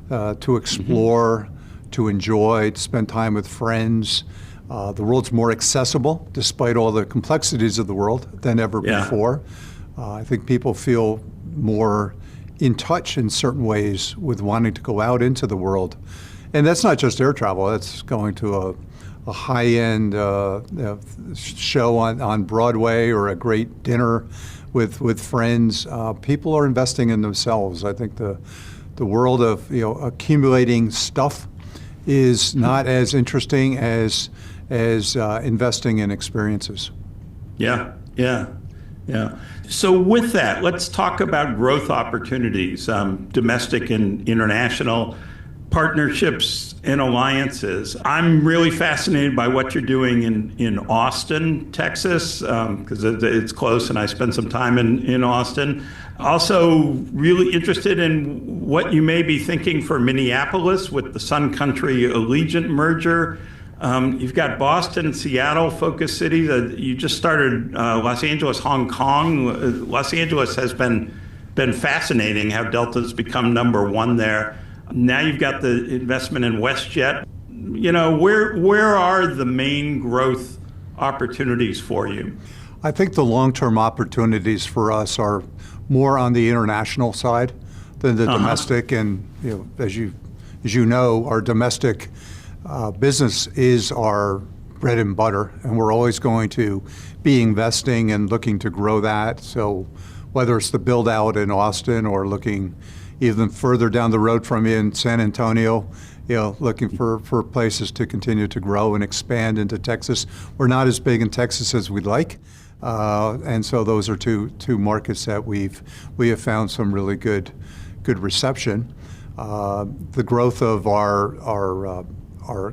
to explore, to enjoy, to spend time with friends. The world's more accessible, despite all the complexities of the world, than ever before. I think people feel more in touch in certain ways with wanting to go out into the world. And that's not just air travel. That's going to a high-end show on Broadway or a great dinner with friends. People are investing in themselves. I think the world of accumulating stuff is not as interesting as investing in experiences. Yeah. So with that, let's talk about growth opportunities, domestic and international partnerships and alliances. I'm really fascinated by what you're doing in Austin, Texas, because it's close and I spent some time in Austin. Also really interested in what you may be thinking for Minneapolis with the Sun Country Allegiant merger. You've got Boston, Seattle, focus cities. You just started Los Angeles, Hong Kong. Los Angeles has been fascinating how Delta's become number one there. Now you've got the investment in WestJet. Where are the main growth opportunities for you? I think the long-term opportunities for us are more on the international side than the domestic. And as you know, our domestic business is our bread and butter, and we're always going to be investing and looking to grow that. So whether it's the build out in Austin or looking even further down the road from you in San Antonio, looking for places to continue to grow and expand into Texas. We're not as big in Texas as we'd like, and so those are two markets that we have found some really good reception. The growth of our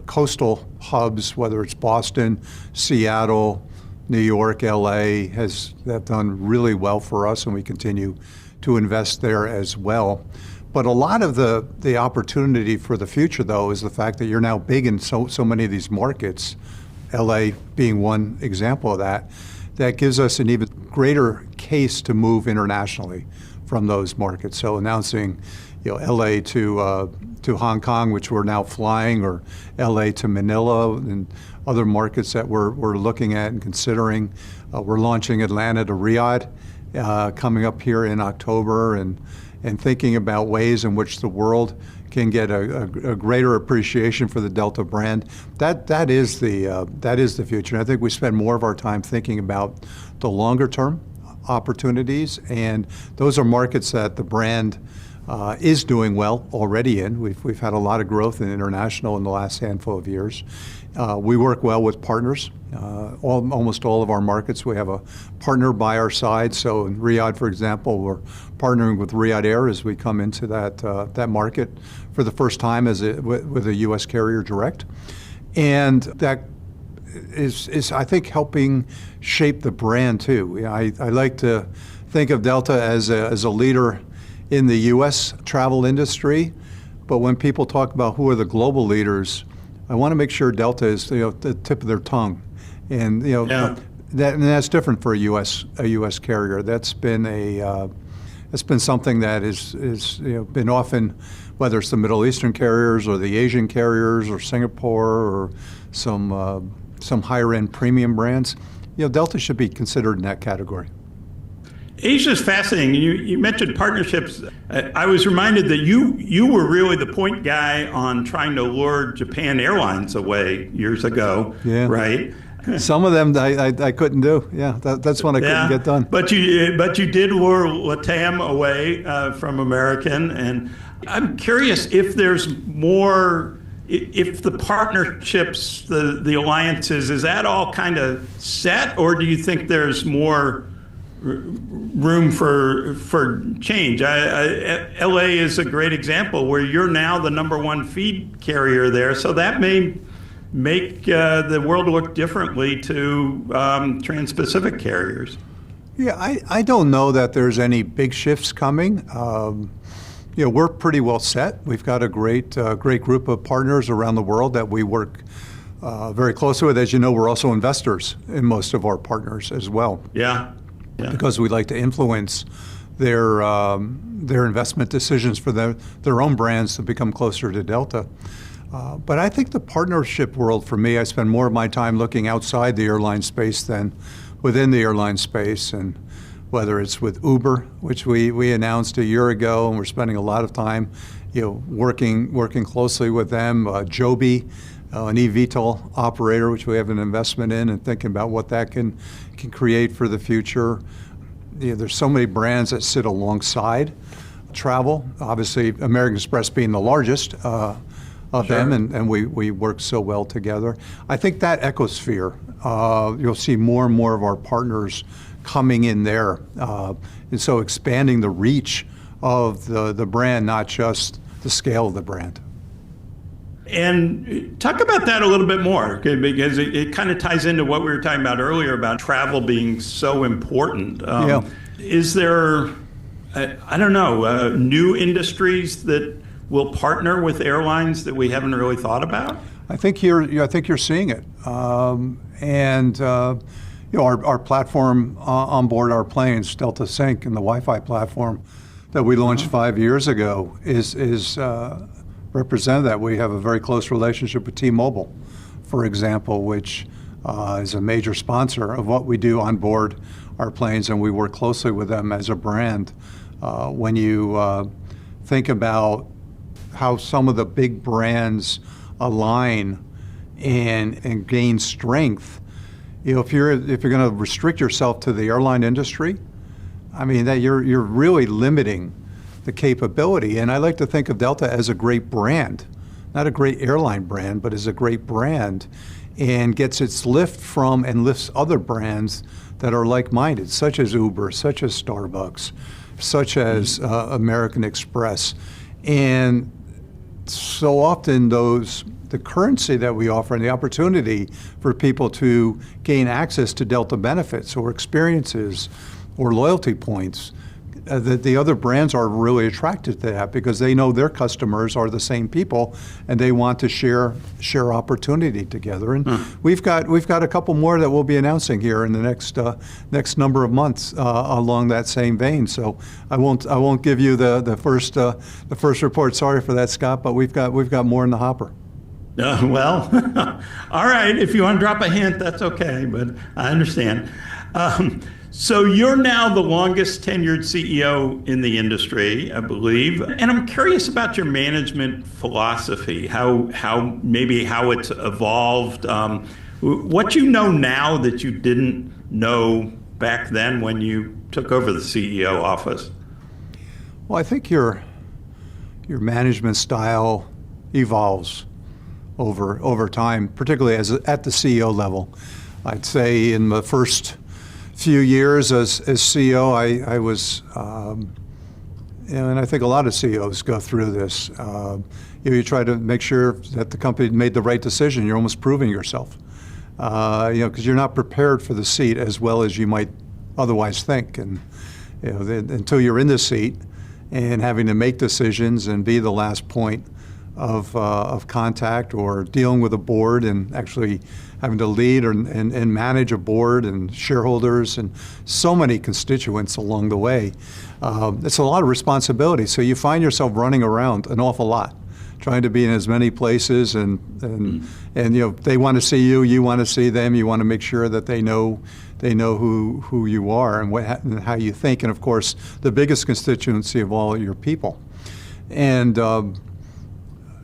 coastal hubs, whether it's Boston, Seattle, New York, LA, have done really well for us, and we continue to invest there as well. But a lot of the opportunity for the future, though, is the fact that you're now big in so many of these markets, LA being one example of that, that gives us an even greater case to move internationally from those markets. So announcing, LA to Hong Kong, which we're now flying, or LA to Manila, and other markets that we're looking at and considering. We're launching Atlanta to Riyadh coming up here in October, and thinking about ways in which the world can get a greater appreciation for the Delta brand. That is the future. And I think we spend more of our time thinking about the longer term opportunities, and those are markets that the brand is doing well already in. We've had a lot of growth in international in the last handful of years. We work well with partners. Almost all of our markets, we have a partner by our side. So in Riyadh, for example, we're partnering with Riyadh Air as we come into that market for the first time with a U.S. carrier direct. And that is I think, helping shape the brand too. I like to think of Delta as a leader in the U.S. travel industry, but when people talk about who are the global leaders, I want to make sure Delta is the tip of their tongue, and that's different for a U.S. carrier. That's been something that is been often, whether it's the Middle Eastern carriers or the Asian carriers or Singapore or some higher end premium brands. Delta should be considered in that category. Asia's fascinating. You mentioned partnerships. I was reminded that you were really the point guy on trying to lure Japan Airlines away years ago, right? Some of them I couldn't do. Yeah, that's one I couldn't get done. But you did lure LATAM away from American, and I'm curious if there's more. If the partnerships, the alliances, is that all kind of set, or do you think there's more room for change? LA is a great example where you're now the number one feed carrier there, so that may make the world look differently to trans-Pacific carriers. Yeah, I don't know that there's any big shifts coming. We're pretty well set. We've got a great group of partners around the world that we work very closely with. As you know, we're also investors in most of our partners as well. Yeah. Because we like to influence their investment decisions for their own brands to become closer to Delta. But I think the partnership world, for me, I spend more of my time looking outside the airline space than within the airline space. And whether it's with Uber, which we announced a year ago, and we're spending a lot of time, working closely with them. Joby, an eVTOL operator, which we have an investment in, and thinking about what that can create for the future. There's so many brands that sit alongside travel. Obviously, American Express being the largest of them, and we work so well together. I think that ecosphere, you'll see more and more of our partners coming in there, and so expanding the reach of the brand, not just the scale of the brand. And talk about that a little bit more, because it kind of ties into what we were talking about earlier about travel being so important. Is there, I don't know, new industries that will partner with airlines that we haven't really thought about? I think you're seeing it, and our platform on board our planes, Delta Sync, and the Wi-Fi platform that we launched 5 years ago is represent that. We have a very close relationship with T-Mobile, for example, which is a major sponsor of what we do on board our planes, and we work closely with them as a brand. When you think about how some of the big brands align and gain strength, if you're going to restrict yourself to the airline industry, I mean that you're really limiting the capability. And I like to think of Delta as a great brand, not a great airline brand, but as a great brand, and gets its lift from and lifts other brands that are like-minded, such as Uber, such as Starbucks, such as American Express. And so often the currency that we offer and the opportunity for people to gain access to Delta benefits or experiences or loyalty points the other brands are really attracted to that because they know their customers are the same people, and they want to share opportunity together. And we've got a couple more that we'll be announcing here in the next number of months along that same vein. So I won't give you the first report. Sorry for that, Scott, but we've got more in the hopper. Well, all right. If you want to drop a hint, that's okay, but I understand. So you're now the longest tenured CEO in the industry, I believe. And I'm curious about your management philosophy, how it's evolved, what you know now that you didn't know back then when you took over the CEO office. Well, I think your management style evolves over time, particularly at the CEO level. I'd say in the first few years as CEO, I was, and I think a lot of CEOs go through this. You try to make sure that the company made the right decision. You're almost proving yourself, because you're not prepared for the seat as well as you might otherwise think. And until you're in the seat and having to make decisions and be the last point of contact, or dealing with a board and actually having to lead and manage a board and shareholders and so many constituents along the way. It's a lot of responsibility. So you find yourself running around an awful lot, trying to be in as many places, and they want to see you, you want to see them, you want to make sure that they know who you are and how you think, and of course the biggest constituency of all your people. And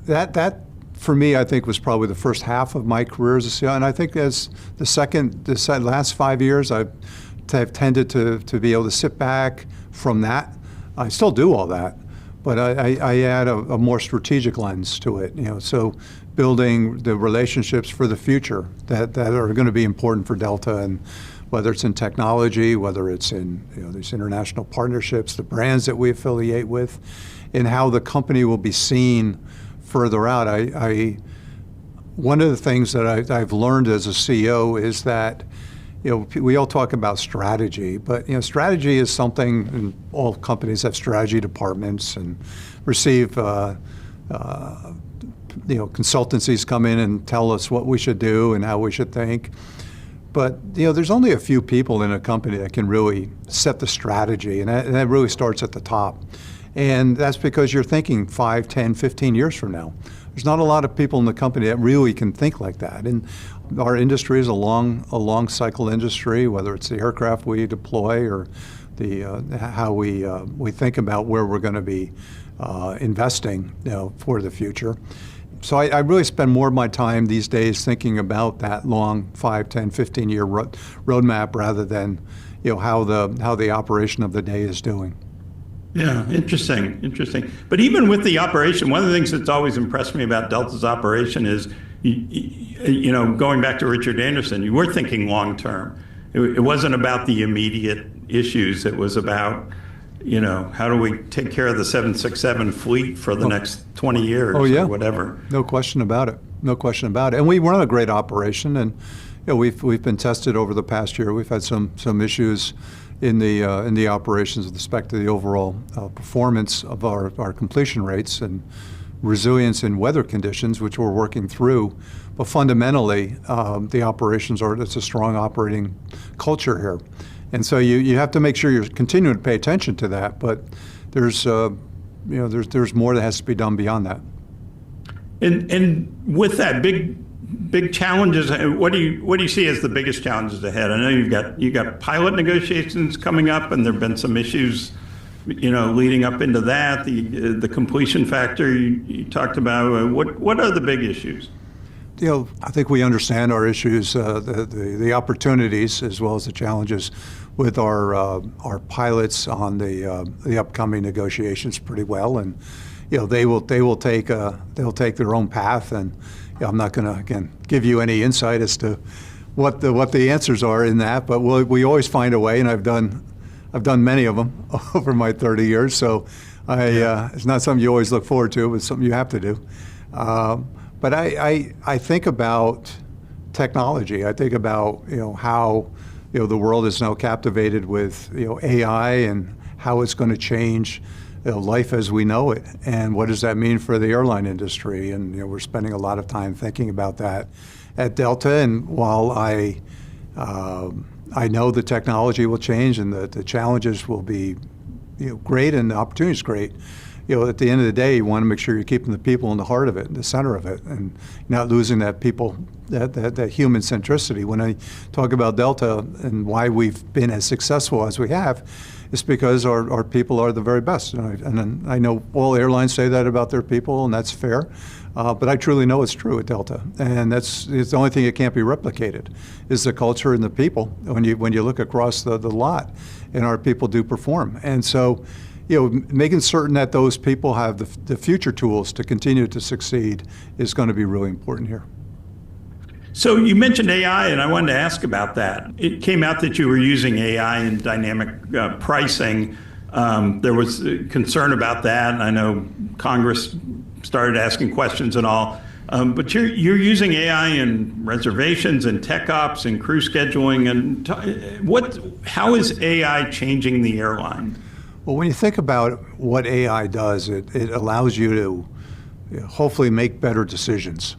that for me, I think, was probably the first half of my career as a CEO. And I think as the last 5 years, I've tended to be able to sit back from that. I still do all that, but I add a more strategic lens to it. So building the relationships for the future that are going to be important for Delta, and whether it's in technology, whether it's in these international partnerships, the brands that we affiliate with, and how the company will be seen further out. One of the things that I've learned as a CEO is that we all talk about strategy, but strategy is something, and all companies have strategy departments and receive consultancies come in and tell us what we should do and how we should think. But there's only a few people in a company that can really set the strategy, and that really starts at the top. And that's because you're thinking 5, 10, 15 years from now. There's not a lot of people in the company that really can think like that. And our industry is a long cycle industry, whether it's the aircraft we deploy or how we think about where we're going to be investing for the future. So I really spend more of my time these days thinking about that long 5, 10, 15-year roadmap rather than how the operation of the day is doing. Yeah, interesting. But even with the operation, one of the things that's always impressed me about Delta's operation is, going back to Richard Anderson, you were thinking long term. It wasn't about the immediate issues. It was about, how do we take care of the 767 fleet for the next 20 years or whatever. No question about it. And we run a great operation, and we've been tested over the past year. We've had some issues in the operations with respect to the overall performance of our completion rates and resilience in weather conditions, which we're working through. But fundamentally, the operations it's a strong operating culture here. And so you have to make sure you're continuing to pay attention to that, but there's more that has to be done beyond that. And with that, big challenges. What do you see as the biggest challenges ahead? I know you've got pilot negotiations coming up, and there've been some issues, leading up into that. The completion factor you talked about. What are the big issues? I think we understand our issues, the opportunities as well as the challenges with our pilots on the upcoming negotiations pretty well, and they'll take their own path, and I'm not going to again give you any insight as to what the answers are in that, but we always find a way, and I've done many of them over my 30 years, so it's not something you always look forward to, but it's something you have to do. But I think about technology. I think about how the world is now captivated with AI, and how it's going to change life as we know it, and what does that mean for the airline industry. And we're spending a lot of time thinking about that at Delta. And while I know the technology will change and the challenges will be great and the opportunities great, at the end of the day, you want to make sure you're keeping the people in the heart of it, in the center of it, and not losing that human centricity. When I talk about Delta and why we've been as successful as we have, it's because our people are the very best. And I know all airlines say that about their people, and that's fair. But I truly know it's true at Delta, and it's the only thing that can't be replicated is the culture and the people. When you look across the lot, and our people do perform, and so making certain that those people have the future tools to continue to succeed is going to be really important here. So you mentioned AI, and I wanted to ask about that. It came out that you were using AI in dynamic pricing. There was concern about that, and I know Congress started asking questions and all. But you're using AI in reservations and tech ops and crew scheduling. And how is AI changing the airline? Well, when you think about what AI does, it allows you to hopefully make better decisions.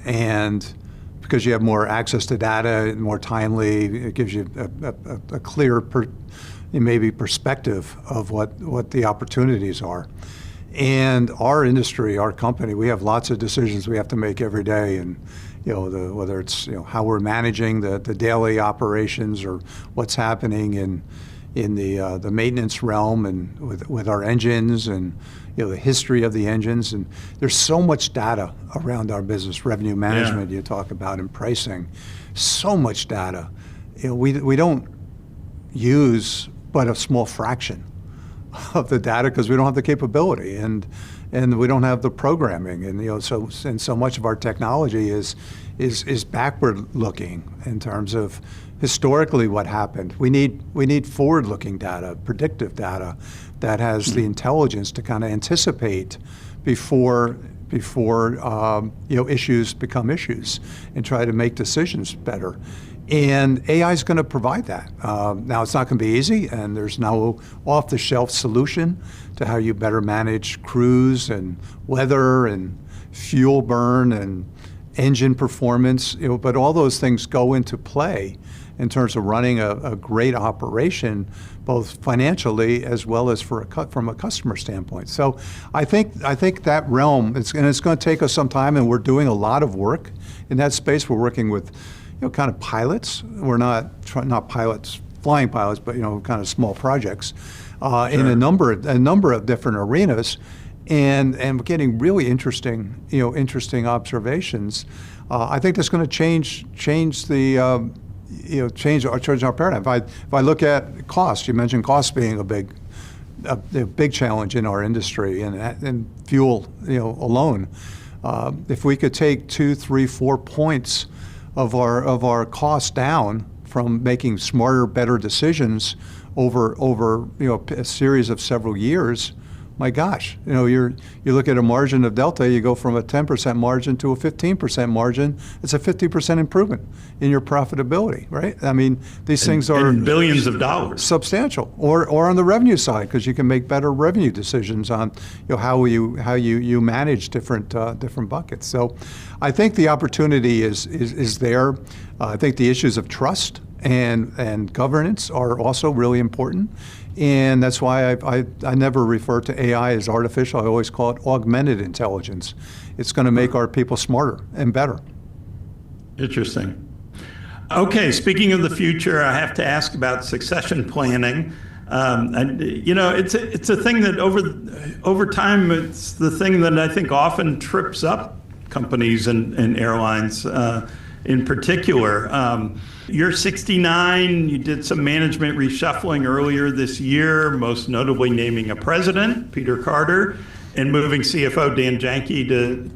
And because you have more access to data, more timely, it gives you a clear maybe perspective of what the opportunities are. And our industry, our company, we have lots of decisions we have to make every day, and whether it's how we're managing the daily operations or what's happening in the maintenance realm and with our engines and the history of the engines. And there's so much data around our business, revenue management you talk about, and pricing, so much data. We don't use but a small fraction of the data because we don't have the capability and we don't have the programming, and so much of our technology is backward looking in terms of historically what happened. We need forward looking data, predictive data that has the intelligence to kind of anticipate before issues become issues and try to make decisions better. And AI is going to provide that. Now, it's not going to be easy, and there's no off-the-shelf solution to how you better manage crews and weather and fuel burn and engine performance. But all those things go into play in terms of running a great operation, both financially as well as from a customer standpoint. So I think that realm, it's going to take us some time, and we're doing a lot of work in that space. We're working with kind of pilots. We're not pilots, flying pilots, but kind of small projects in a number of different arenas, and we're getting really interesting observations. I think that's going to change our paradigm. If I look at cost, you mentioned cost being a big challenge in our industry, and fuel alone. If we could take 2, 3, 4 points of our costs down from making smarter, better decisions over a series of several years, my gosh, you look at a margin of Delta, you go from a 10% margin to a 15% margin. It's a 50% improvement in your profitability, right? I mean, these things are billions of dollars, substantial. Or on the revenue side, because you can make better revenue decisions on how you manage different buckets. So, I think the opportunity is there. I think the issues of trust and governance are also really important. And that's why I never refer to AI as artificial. I always call it augmented intelligence. It's going to make our people smarter and better. Interesting. Okay, speaking of the future, I have to ask about succession planning. It's a thing that over time, it's the thing that I think often trips up companies and airlines in particular. You're 69, you did some management reshuffling earlier this year, most notably naming a president, Peter Carter, and moving CFO Dan Janke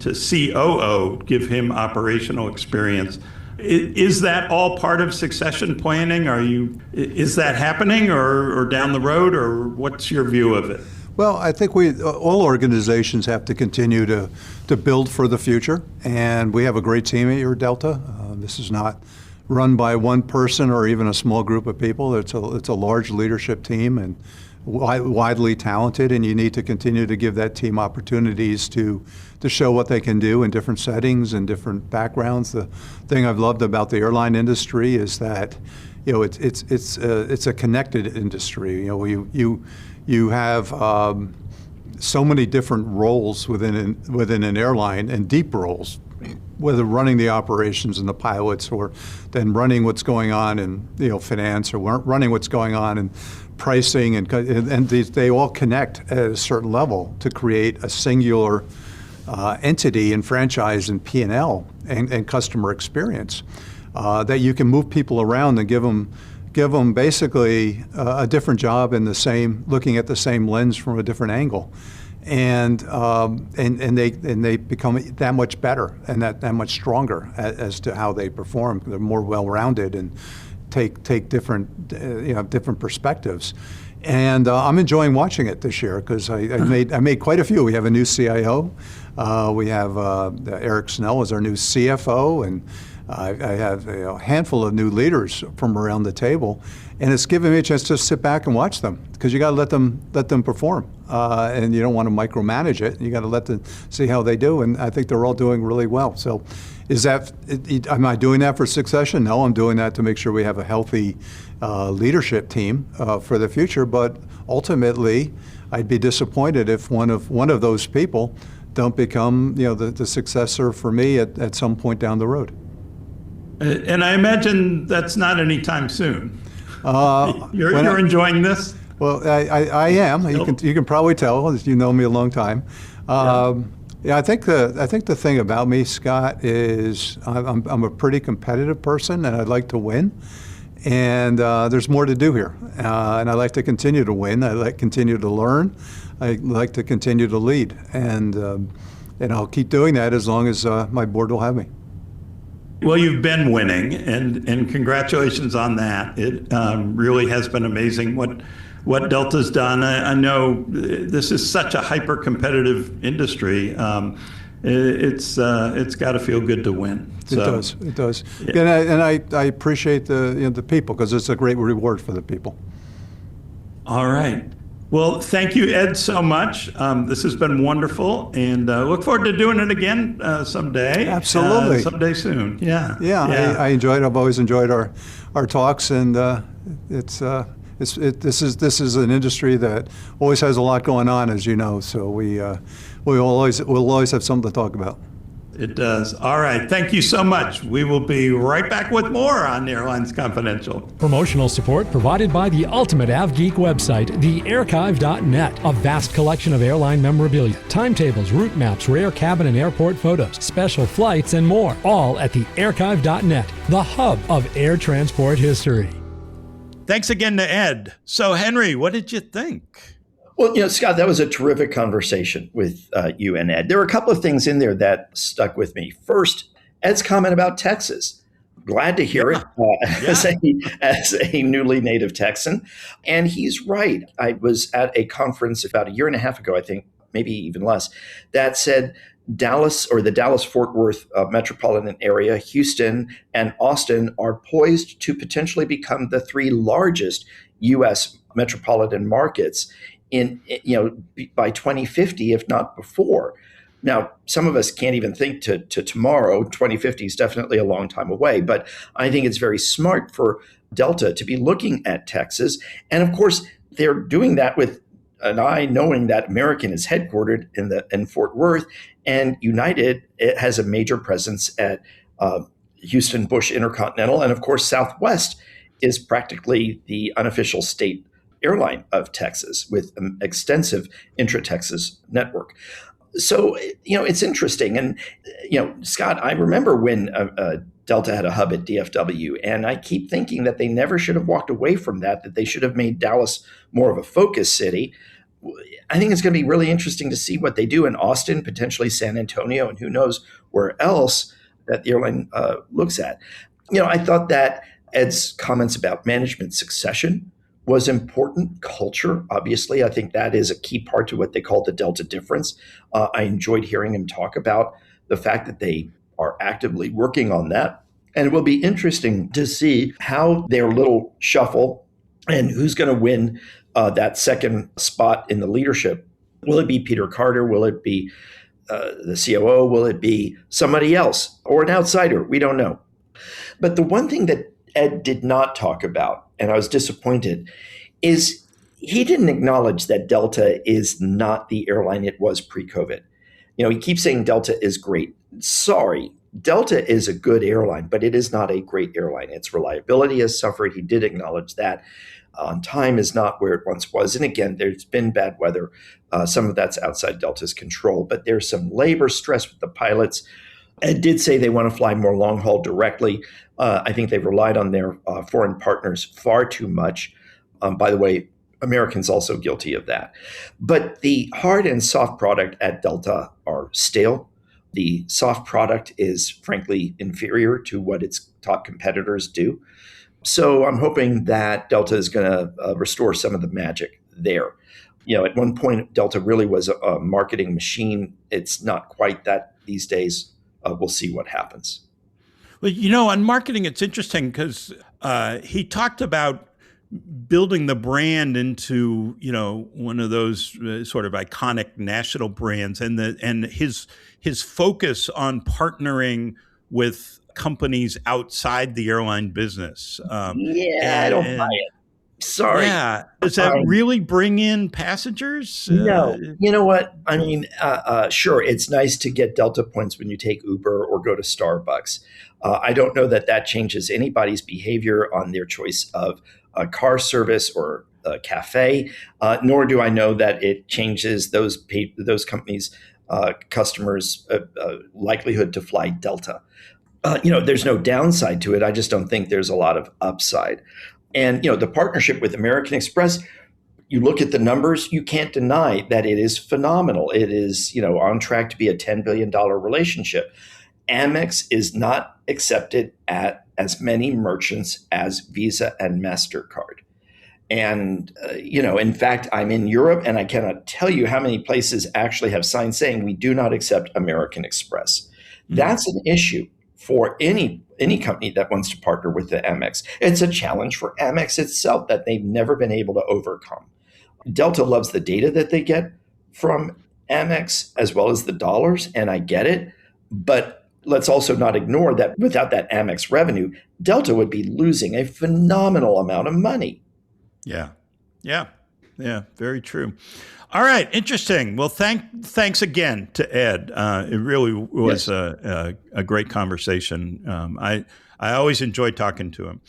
to COO, give him operational experience. Is that all part of succession planning? Is that happening or down the road, or what's your view of it? Well, I think all organizations have to continue to build for the future, and we have a great team at your Delta. This is not run by one person or even a small group of people. It's a large leadership team and widely talented, and you need to continue to give that team opportunities to show what they can do in different settings and different backgrounds. The thing I've loved about the airline industry is that it's a connected industry. You have so many different roles within an airline, and deep roles, whether running the operations and the pilots, or then running what's going on in finance, or running what's going on in pricing, and they all connect at a certain level to create a singular entity and franchise and P&L and customer experience that you can move people around and give them basically a different job in looking at the same lens from a different angle, and they become that much better and that much stronger as to how they perform. They're more well-rounded and take different different perspectives. And I'm enjoying watching it this year because I made quite a few. We have a new CIO. We have Eric Snell as our new CFO, and I have a handful of new leaders from around the table, and it's given me a chance to sit back and watch them, because you got to let them perform, and you don't want to micromanage it. You got to let them see how they do, and I think they're all doing really well. So, am I doing that for succession? No, I'm doing that to make sure we have a healthy leadership team for the future. But ultimately, I'd be disappointed if one of those people don't become the successor for me at some point down the road. And I imagine that's not anytime soon. You're enjoying this? Well, I am. You can probably tell, as you know me a long time. Yeah, I think the thing about me, Scott, is I'm a pretty competitive person, and I'd like to win. And there's more to do here, and I like to continue to win. I like to continue to learn. I like to continue to lead, and I'll keep doing that as long as my board will have me. Well, you've been winning, and congratulations on that. It really has been amazing what Delta's done. I know this is such a hyper-competitive industry. It's got to feel good to win. So, it does. Yeah. And I appreciate the people, because it's a great reward for the people. All right. Well, thank you, Ed, so much. This has been wonderful, and look forward to doing it again someday. Absolutely. Someday soon. Yeah. Yeah. I enjoyed. I've always enjoyed our talks, and this is an industry that always has a lot going on, as you know. So we'll always have something to talk about. It does. All right. Thank you so much. We will be right back with more on Airlines Confidential. Promotional support provided by the ultimate AvGeek website, thearchive.net. A vast collection of airline memorabilia, timetables, route maps, rare cabin and airport photos, special flights, and more. All at thearchive.net, the hub of air transport history. Thanks again to Ed. So, Henry, what did you think? Well, Scott, that was a terrific conversation with you and Ed. There were a couple of things in there that stuck with me. First, Ed's comment about Texas. Glad to hear it as a newly native Texan. And he's right. I was at a conference about a year and a half ago, I think, maybe even less, that said Dallas, or the Dallas-Fort Worth metropolitan area, Houston, and Austin are poised to potentially become the three largest U.S. metropolitan markets by 2050, if not before. Now, some of us can't even think to tomorrow. 2050 is definitely a long time away, but I think it's very smart for Delta to be looking at Texas. And of course, they're doing that with an eye knowing that American is headquartered in Fort Worth, and United, it has a major presence at Houston Bush Intercontinental. And of course, Southwest is practically the unofficial state airline of Texas with an extensive intra-Texas network. So, it's interesting. And, Scott, I remember when Delta had a hub at DFW, and I keep thinking that they never should have walked away from that they should have made Dallas more of a focus city. I think it's going to be really interesting to see what they do in Austin, potentially San Antonio, and who knows where else that the airline looks at. I thought that Ed's comments about management succession was important. Culture, obviously. I think that is a key part to what they call the Delta difference. I enjoyed hearing him talk about the fact that they are actively working on that. And it will be interesting to see how their little shuffle and who's going to win that second spot in the leadership. Will it be Peter Carter? Will it be the COO? Will it be somebody else or an outsider? We don't know. But the one thing that Ed did not talk about, and I was disappointed, is he didn't acknowledge that Delta is not the airline it was pre-COVID. He keeps saying Delta is great. Sorry, Delta is a good airline, but it is not a great airline. Its reliability has suffered. He did acknowledge that. On time is not where it once was. And again, there's been bad weather. Some of that's outside Delta's control, but there's some labor stress with the pilots. Ed did say they want to fly more long haul directly. I think they've relied on their foreign partners far too much. By the way, Americans also guilty of that. But the hard and soft product at Delta are stale. The soft product is frankly inferior to what its top competitors do. So I'm hoping that Delta is going to restore some of the magic there. At one point, Delta really was a marketing machine. It's not quite that these days. We'll see what happens. Well, on marketing, it's interesting because he talked about building the brand into, one of those sort of iconic national brands, and his focus on partnering with companies outside the airline business. I don't buy it. Sorry. Yeah. Does that really bring in passengers? No. You know what? I mean, sure, it's nice to get Delta points when you take Uber or go to Starbucks. I don't know that changes anybody's behavior on their choice of a car service or a cafe, nor do I know that it changes those companies' customers' likelihood to fly Delta. There's no downside to it. I just don't think there's a lot of upside. And, the partnership with American Express, you look at the numbers, you can't deny that it is phenomenal. It is, on track to be a $10 billion relationship. Amex is not accepted at as many merchants as Visa and MasterCard. And, in fact, I'm in Europe and I cannot tell you how many places actually have signs saying we do not accept American Express. Mm-hmm. That's an issue for any company that wants to partner with the Amex. It's a challenge for Amex itself that they've never been able to overcome. Delta loves the data that they get from Amex as well as the dollars, and I get it. But let's also not ignore that without that Amex revenue, Delta would be losing a phenomenal amount of money. Yeah, very true. All right, interesting. Well, thanks again to Ed. It really was a great conversation. I always enjoy talking to him.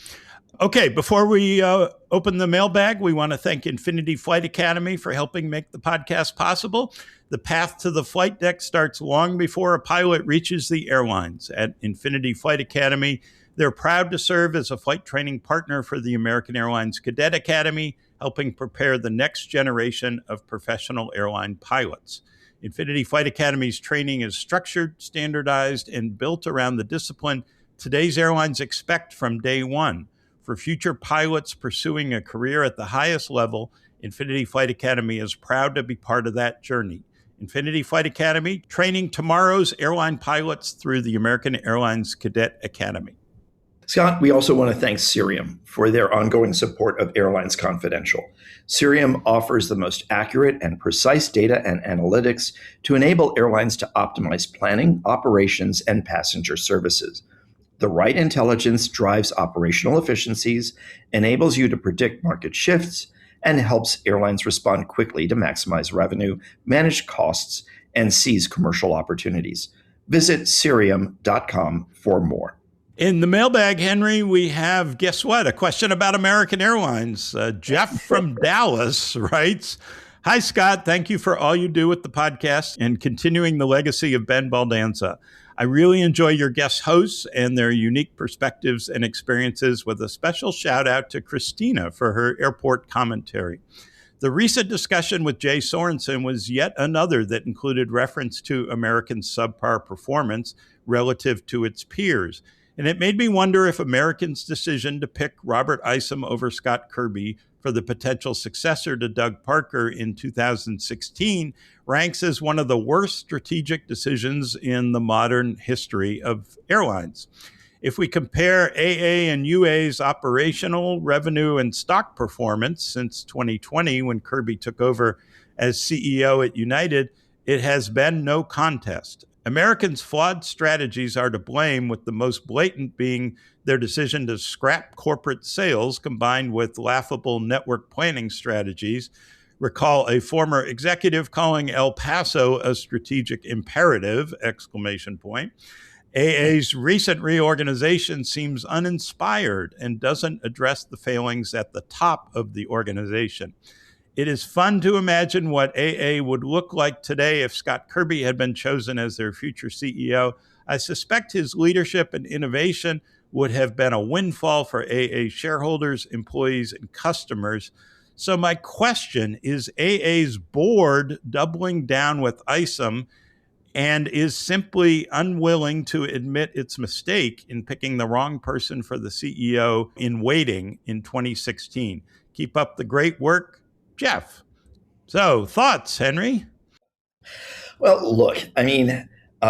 Okay, before we open the mailbag, we want to thank Infinity Flight Academy for helping make the podcast possible. The path to the flight deck starts long before a pilot reaches the airlines. At Infinity Flight Academy, they're proud to serve as a flight training partner for the American Airlines Cadet Academy, helping prepare the next generation of professional airline pilots. Infinity Flight Academy's training is structured, standardized, and built around the discipline today's airlines expect from day one. For future pilots pursuing a career at the highest level, Infinity Flight Academy is proud to be part of that journey. Infinity Flight Academy, training tomorrow's airline pilots through the American Airlines Cadet Academy. Scott, we also want to thank Cirium for their ongoing support of Airlines Confidential. Cirium offers the most accurate and precise data and analytics to enable airlines to optimize planning, operations, and passenger services. The right intelligence drives operational efficiencies, enables you to predict market shifts, and helps airlines respond quickly to maximize revenue, manage costs, and seize commercial opportunities. Visit Cirium.com for more. In the mailbag, Henry, we have, guess what? A question about American Airlines. Jeff from Dallas writes, "Hi, Scott. Thank you for all you do with the podcast and continuing the legacy of Ben Baldanza. I really enjoy your guest hosts and their unique perspectives and experiences, with a special shout out to Christina for her airport commentary. The recent discussion with Jay Sorensen was yet another that included reference to American's subpar performance relative to its peers. And it made me wonder if American's decision to pick Robert Isom over Scott Kirby for the potential successor to Doug Parker in 2016 ranks as one of the worst strategic decisions in the modern history of airlines. If we compare AA and UA's operational revenue and stock performance since 2020, when Kirby took over as CEO at United, it has been no contest. Americans' flawed strategies are to blame, with the most blatant being their decision to scrap corporate sales combined with laughable network planning strategies. Recall a former executive calling El Paso a strategic imperative, exclamation point. AA's recent reorganization seems uninspired and doesn't address the failings at the top of the organization. It is fun to imagine what AA would look like today if Scott Kirby had been chosen as their future CEO. I suspect his leadership and innovation would have been a windfall for AA shareholders, employees, and customers. So my question is, AA's board doubling down with ISM and is simply unwilling to admit its mistake in picking the wrong person for the CEO in waiting in 2016. Keep up the great work, Jeff. So, thoughts, Henry? Well, look, I mean,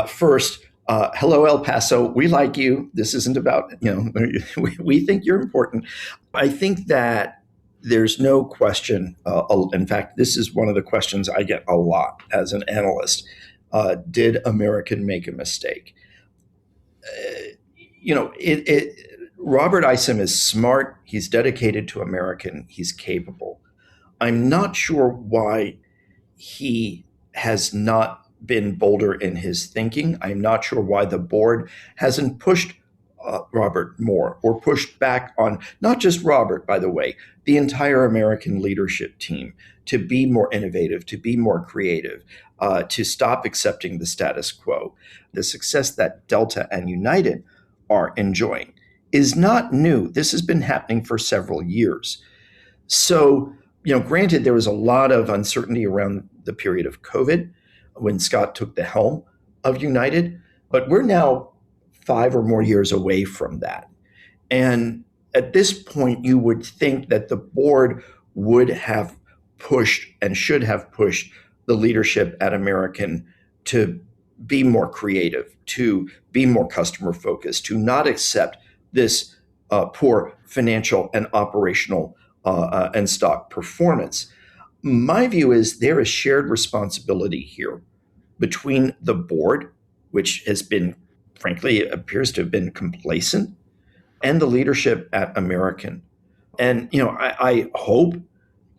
first, hello, El Paso. We like you. This isn't about, we think you're important. I think that there's no question. In fact, this is one of the questions I get a lot as an analyst. Did American make a mistake? Robert Isom is smart. He's dedicated to American. He's capable. I'm not sure why he has not been bolder in his thinking. I'm not sure why the board hasn't pushed Robert more or pushed back on not just Robert, by the way, the entire American leadership team to be more innovative, to be more creative, to stop accepting the status quo. The success that Delta and United are enjoying is not new. This has been happening for several years. So, granted, there was a lot of uncertainty around the period of COVID when Scott took the helm of United, but we're now 5 or more years away from that. And at this point, you would think that the board would have pushed and should have pushed the leadership at American to be more creative, to be more customer focused, to not accept this poor financial and operational and stock performance. My view is there is shared responsibility here between the board, which has been, frankly, appears to have been complacent, and the leadership at American. And, I hope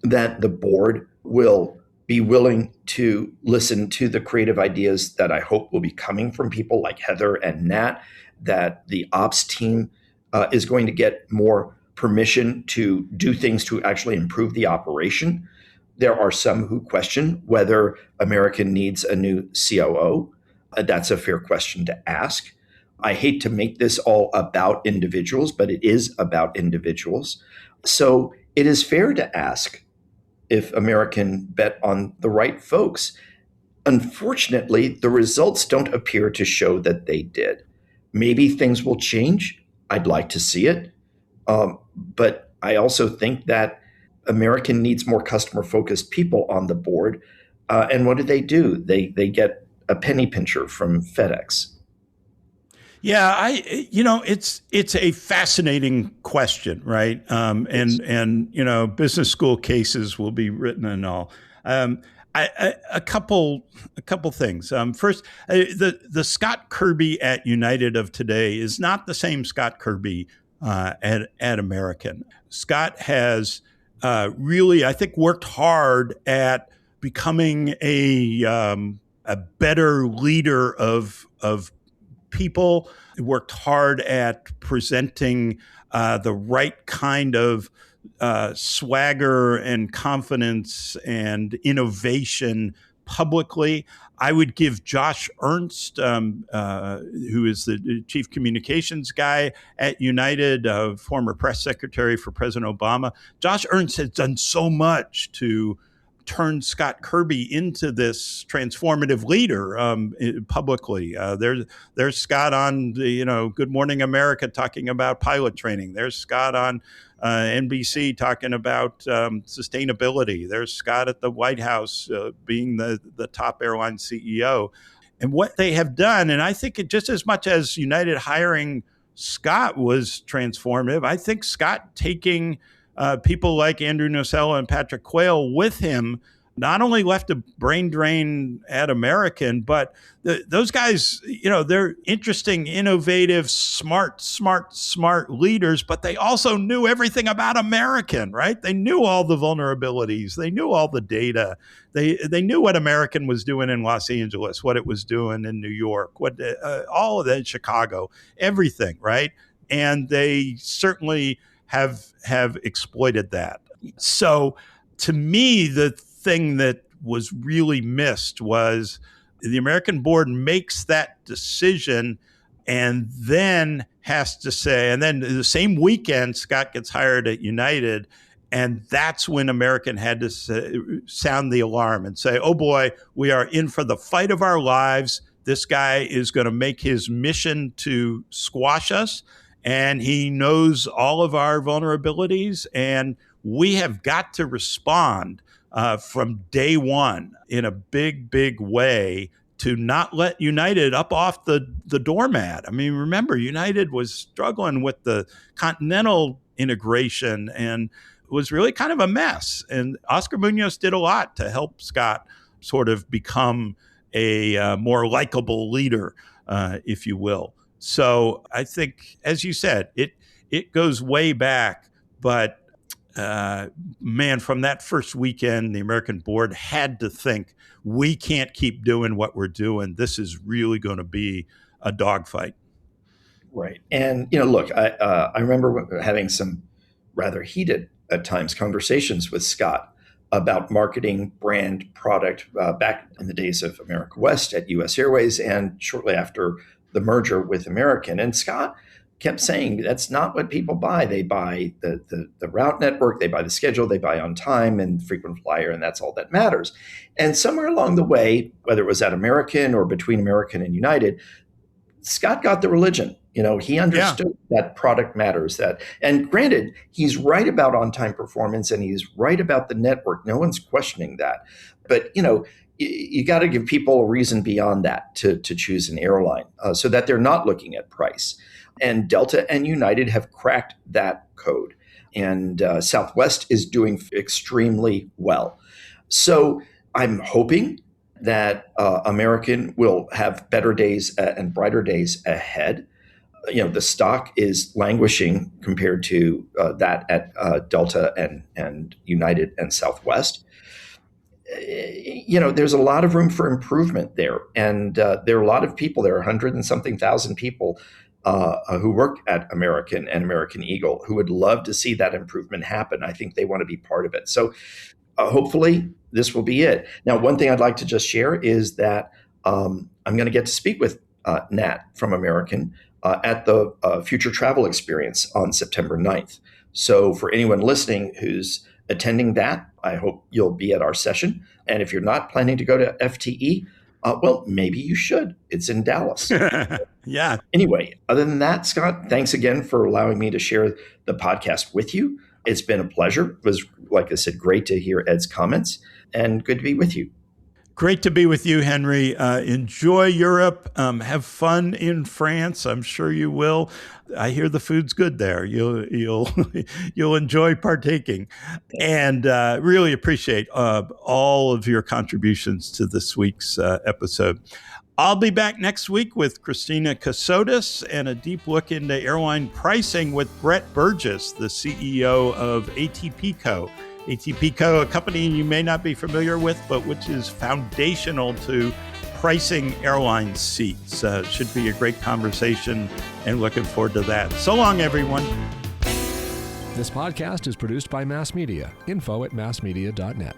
that the board will be willing to listen to the creative ideas that I hope will be coming from people like Heather and Nat, that the ops team is going to get more permission to do things to actually improve the operation. There are some who question whether American needs a new COO. That's a fair question to ask. I hate to make this all about individuals, but it is about individuals. So it is fair to ask if American bet on the right folks. Unfortunately, the results don't appear to show that they did. Maybe things will change. I'd like to see it. But I also think that American needs more customer-focused people on the board. And what do? They get a penny pincher from FedEx. Yeah, it's a fascinating question, right? And business school cases will be written and all. A couple things. First, the Scott Kirby at United of today is not the same Scott Kirby at American. Scott has really, I think, worked hard at becoming a better leader of people, worked hard at presenting the right kind of swagger and confidence and innovation publicly. I would give Josh Ernst, who is the chief communications guy at United, former press secretary for President Obama. Josh Ernst has done so much to turn Scott Kirby into this transformative leader publicly. There's Scott on Good Morning America talking about pilot training. There's Scott on NBC talking about sustainability. There's Scott at the White House being the top airline CEO. And what they have done, and I think it just as much as United hiring Scott was transformative. I think Scott taking people like Andrew Nocella and Patrick Quayle with him not only left a brain drain at American, but those guys, they're interesting, innovative, smart leaders, but they also knew everything about American, right? They knew all the vulnerabilities. They knew all the data. They knew what American was doing in Los Angeles, what it was doing in New York, all of that, Chicago, everything, right? And they certainly have exploited that. So to me, the thing that was really missed was the American board makes that decision and then has to say, and then the same weekend, Scott gets hired at United. And that's when American had to sound the alarm and say, oh boy, we are in for the fight of our lives. This guy is going to make his mission to squash us. And he knows all of our vulnerabilities. And we have got to respond from day one in a big way to not let United up off the doormat. I mean, remember, United was struggling with the continental integration and was really kind of a mess. And Oscar Munoz did a lot to help Scott sort of become a more likable leader, if you will. So I think, as you said, it goes way back, but man, from that first weekend, the American board had to think, we can't keep doing what we're doing. This is really going to be a dogfight. Right. And, look, I remember having some rather heated at times conversations with Scott about marketing, brand, product back in the days of America West at U.S. Airways and shortly after the merger with American. And Scott kept saying that's not what people buy. They buy the route network, they buy the schedule, they buy on time and frequent flyer, and that's all that matters. And somewhere along the way, whether it was at American or between American and United, Scott got the religion. He understood that product matters. And granted, he's right about on-time performance and he's right about the network. No one's questioning that. But, you got to give people a reason beyond that to choose an airline so that they're not looking at price. And Delta and United have cracked that code. And Southwest is doing extremely well. So I'm hoping that American will have better days and brighter days ahead. The stock is languishing compared to that at Delta and United and Southwest. There's a lot of room for improvement there. And there are a lot of people, there are 100 and something thousand people who work at American and American Eagle who would love to see that improvement happen. I think they want to be part of it. So hopefully this will be it. Now, one thing I'd like to just share is that I'm going to get to speak with Nat from American at the Future Travel Experience on September 9th. So for anyone listening who's attending that, I hope you'll be at our session. And if you're not planning to go to FTE, well, maybe you should. It's in Dallas. Yeah. Anyway, other than that, Scott, thanks again for allowing me to share the podcast with you. It's been a pleasure. It was, like I said, great to hear Ed's comments and good to be with you. Great to be with you, Henry. Enjoy Europe. Have fun in France. I'm sure you will. I hear the food's good there. You'll enjoy partaking, and really appreciate all of your contributions to this week's episode. I'll be back next week with Christina Cassotis and a deep look into airline pricing with Brett Burgess, the CEO of ATP Co. ATP Co., a company you may not be familiar with, but which is foundational to pricing airline seats. Should be a great conversation and looking forward to that. So long, everyone. This podcast is produced by Mass Media. Info@massmedia.net.